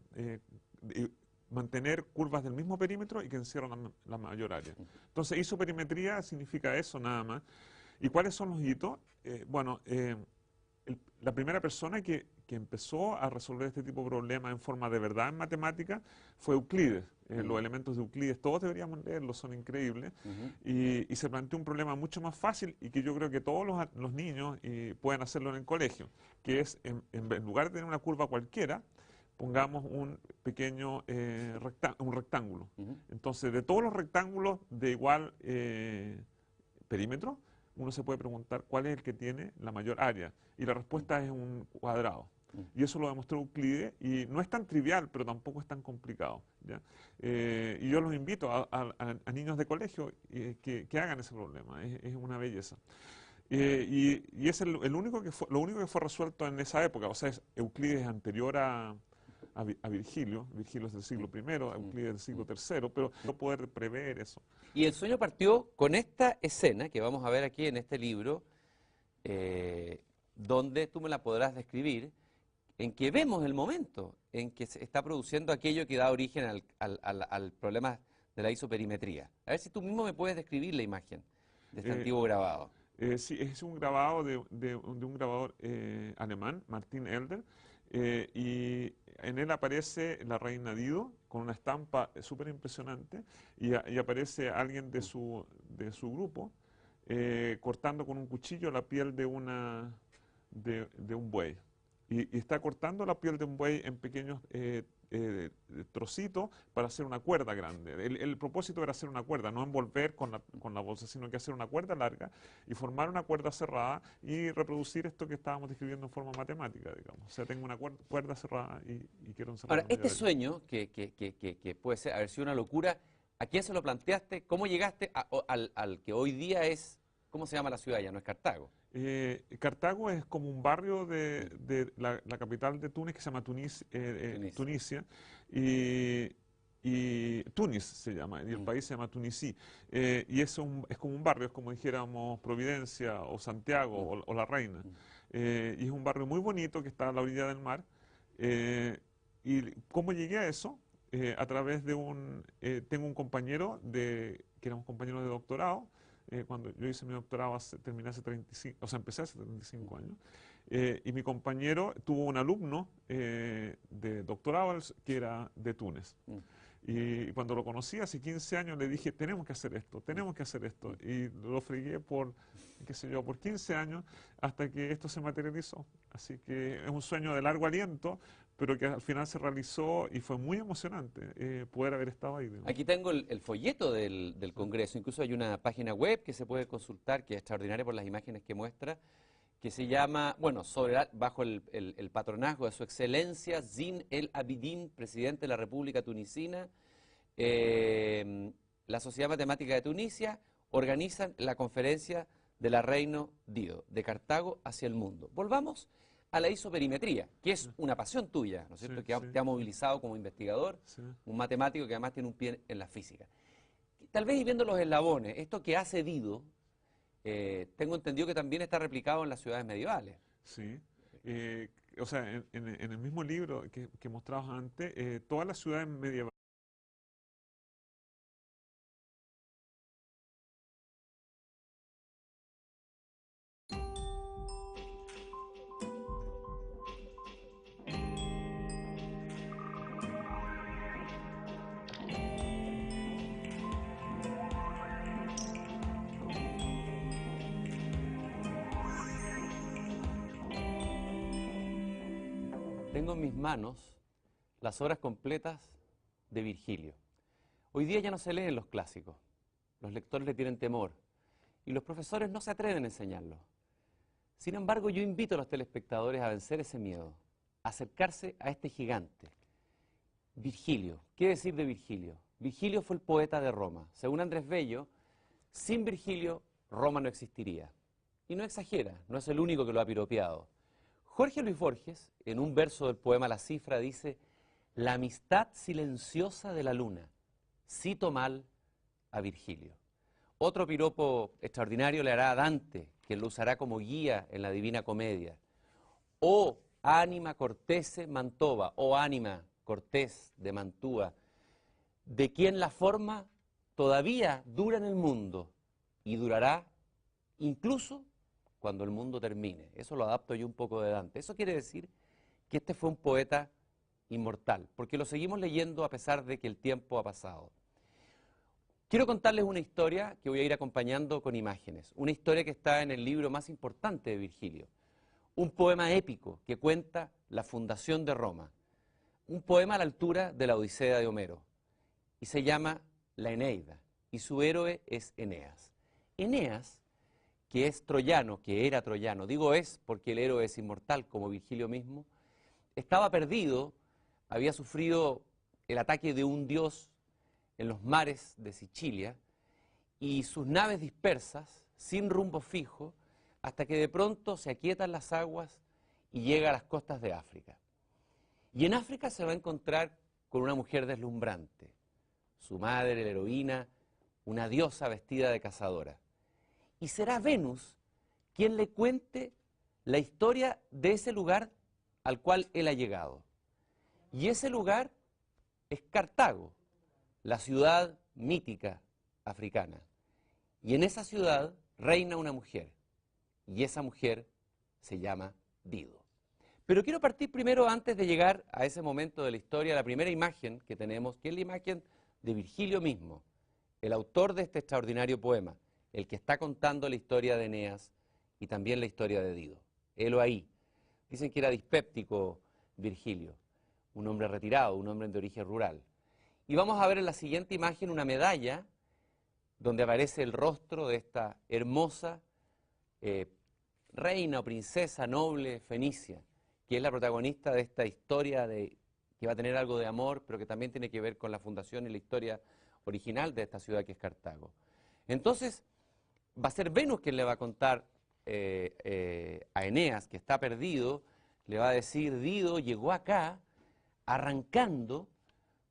[SPEAKER 2] Mantener curvas del mismo perímetro y que encierran la mayor área. Entonces isoperimetría significa eso nada más. ¿Y cuáles son los hitos? La primera persona que empezó a resolver este tipo de problemas en forma de verdad en matemática fue Euclides. Los elementos de Euclides, todos deberíamos leerlos, son increíbles. Y se planteó un problema mucho más fácil y que yo creo que todos los niños pueden hacerlo en el colegio, que es, en lugar de tener una curva cualquiera, pongamos un pequeño un rectángulo. Entonces, de todos los rectángulos de igual perímetro, uno se puede preguntar cuál es el que tiene la mayor área. Y la respuesta es un cuadrado. Y eso lo demostró Euclides, y no es tan trivial, pero tampoco es tan complicado, ¿ya? Y yo los invito a niños de colegio que hagan ese problema, es una belleza. Y es lo único que fue resuelto en esa época, o sea, Euclides es anterior a Virgilio es del siglo I, Euclides del siglo III, pero no poder prever eso.
[SPEAKER 1] Y el sueño partió con esta escena que vamos a ver aquí en este libro, donde tú me la podrás describir, en que vemos el momento en que se está produciendo aquello que da origen al problema de la isoperimetría. A ver si tú mismo me puedes describir la imagen de este antiguo grabado.
[SPEAKER 2] Sí, es un grabado de un grabador alemán, Martin Elder, y en él aparece la reina Dido con una estampa súper impresionante y aparece alguien de su grupo cortando con un cuchillo la piel de un buey. Y está cortando la piel de un buey en pequeños trocitos para hacer una cuerda grande. El propósito era hacer una cuerda, no envolver con la bolsa, sino que hacer una cuerda larga y formar una cuerda cerrada y reproducir esto que estábamos describiendo en forma matemática, digamos. O sea, tengo una cuerda cerrada y quiero encerrar.
[SPEAKER 1] Ahora, este sueño, que puede haber sido una locura, ¿a quién se lo planteaste? ¿Cómo llegaste al que hoy día es, ¿cómo se llama la ciudad? Ya no es Cartago.
[SPEAKER 2] Cartago es como un barrio de la capital de Túnez que se llama Tunisia, y Túnez se llama, y el país se llama Tunisí. Y es como un barrio, es como dijéramos Providencia o Santiago o La Reina. Y es un barrio muy bonito que está a la orilla del mar. ¿Y cómo llegué a eso? A través de tengo un compañero que era un compañero de doctorado, cuando yo hice mi doctorado, terminé hace 35, o sea, empecé hace 35 años, y mi compañero tuvo un alumno de doctorado que era de Túnez. Y cuando lo conocí hace 15 años le dije, tenemos que hacer esto, tenemos que hacer esto. Y lo fregué por, qué sé yo, por 15 años hasta que esto se materializó. Así que es un sueño de largo aliento, pero que al final se realizó y fue muy emocionante poder haber estado ahí. Digamos.
[SPEAKER 1] Aquí tengo el folleto del Congreso, incluso hay una página web que se puede consultar, que es extraordinaria por las imágenes que muestra, que se llama, bueno, bajo el patronazgo de su excelencia Zine El Abidine, presidente de la República Tunisina, la Sociedad Matemática de Tunisia organizan la conferencia de la Reino Dido, de Cartago hacia el mundo. Volvamos a la isoperimetría, que es una pasión tuya, ¿no es cierto?, que te ha movilizado como investigador, un matemático que además tiene un pie en la física. Tal vez y viendo los eslabones, esto que hace Dido, tengo entendido que también está replicado en las ciudades medievales.
[SPEAKER 2] Sí, o sea, en el mismo libro que mostrabas antes, todas las ciudades medievales
[SPEAKER 1] Tengo en mis manos las obras completas de Virgilio. Hoy día ya no se leen los clásicos, los lectores le tienen temor y los profesores no se atreven a enseñarlos. Sin embargo, yo invito a los telespectadores a vencer ese miedo, a acercarse a este gigante. Virgilio, ¿qué decir de Virgilio? Virgilio fue el poeta de Roma. Según Andrés Bello, sin Virgilio, Roma no existiría. Y no exagera, no es el único que lo ha piropeado. Jorge Luis Borges, en un verso del poema La Cifra, dice: la amistad silenciosa de la luna, cito mal a Virgilio. Otro piropo extraordinario le hará a Dante, quien lo usará como guía en la Divina Comedia. Oh ánima cortese Mantova, oh ánima Cortés de Mantua, de quien la forma todavía dura en el mundo y durará incluso cuando el mundo termine. Eso lo adapto yo un poco de Dante. Eso quiere decir que este fue un poeta inmortal, porque lo seguimos leyendo a pesar de que el tiempo ha pasado. Quiero contarles una historia que voy a ir acompañando con imágenes, una historia que está en el libro más importante de Virgilio, un poema épico que cuenta la fundación de Roma, un poema a la altura de la Odisea de Homero, y se llama La Eneida, y su héroe es Eneas. Eneas, que es troyano, que era troyano, digo es porque el héroe es inmortal como Virgilio mismo, estaba perdido, había sufrido el ataque de un dios en los mares de Sicilia y sus naves dispersas, sin rumbo fijo, hasta que de pronto se aquietan las aguas y llega a las costas de África. Y en África se va a encontrar con una mujer deslumbrante, su madre, la heroína, una diosa vestida de cazadora. Y será Venus quien le cuente la historia de ese lugar al cual él ha llegado. Y ese lugar es Cartago, la ciudad mítica africana. Y en esa ciudad reina una mujer, y esa mujer se llama Dido. Pero quiero partir primero, antes de llegar a ese momento de la historia, la primera imagen que tenemos, que es la imagen de Virgilio mismo, el autor de este extraordinario poema, el que está contando la historia de Eneas y también la historia de Dido. Helo ahí. Dicen que era dispéptico Virgilio, un hombre retirado, un hombre de origen rural. Y vamos a ver en la siguiente imagen una medalla donde aparece el rostro de esta hermosa reina o princesa noble fenicia, que es la protagonista de esta historia que va a tener algo de amor, pero que también tiene que ver con la fundación y la historia original de esta ciudad que es Cartago. Entonces, va a ser Venus quien le va a contar a Eneas, que está perdido, le va a decir: Dido llegó acá arrancando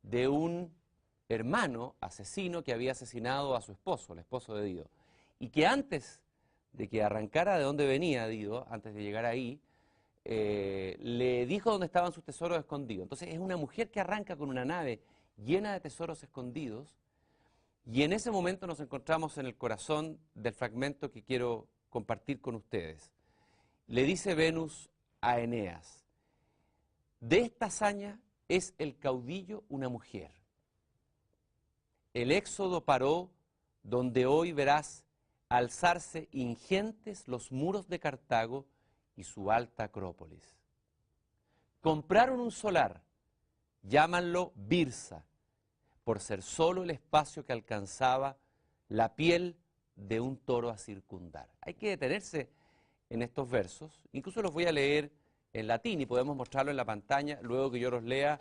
[SPEAKER 1] de un hermano asesino que había asesinado a su esposo, el esposo de Dido, y que antes de que arrancara de donde venía Dido, antes de llegar ahí, le dijo dónde estaban sus tesoros escondidos. Entonces es una mujer que arranca con una nave llena de tesoros escondidos, Y en ese momento nos encontramos en el corazón del fragmento que quiero compartir con ustedes. Le dice Venus a Eneas: de esta hazaña es el caudillo una mujer. El éxodo paró donde hoy verás alzarse ingentes los muros de Cartago y su alta acrópolis. Compraron un solar, llámanlo Birsa, por ser solo el espacio que alcanzaba la piel de un toro a circundar. Hay que detenerse en estos versos, incluso los voy a leer en latín y podemos mostrarlo en la pantalla luego que yo los lea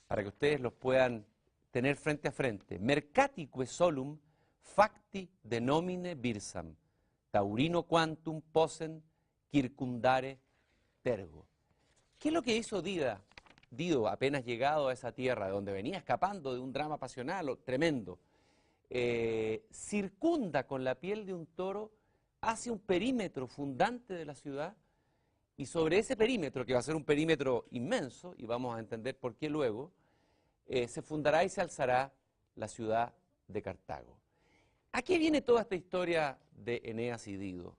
[SPEAKER 1] para que ustedes los puedan tener frente a frente. Mercatique solum facti denomine Birsam, taurino quantum posen circundare tergo. ¿Qué es lo que hizo Dido apenas llegado a esa tierra de donde venía escapando de un drama pasional tremendo? Circunda con la piel de un toro, hace un perímetro fundante de la ciudad, y sobre ese perímetro, que va a ser un perímetro inmenso, y vamos a entender por qué luego, se fundará y se alzará la ciudad de Cartago. ¿A qué viene toda esta historia de Eneas y Dido?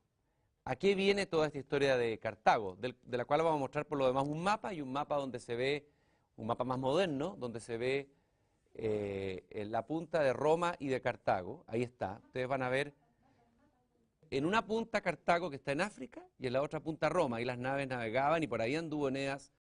[SPEAKER 1] ¿A qué viene toda esta historia de Cartago? De la cual vamos a mostrar por lo demás un mapa, y un mapa donde se ve, un mapa más moderno, donde se ve en la punta de Roma y de Cartago. Ahí está, ustedes van a ver en una punta Cartago, que está en África, y en la otra punta Roma. Ahí las naves navegaban y por ahí anduvo Eneas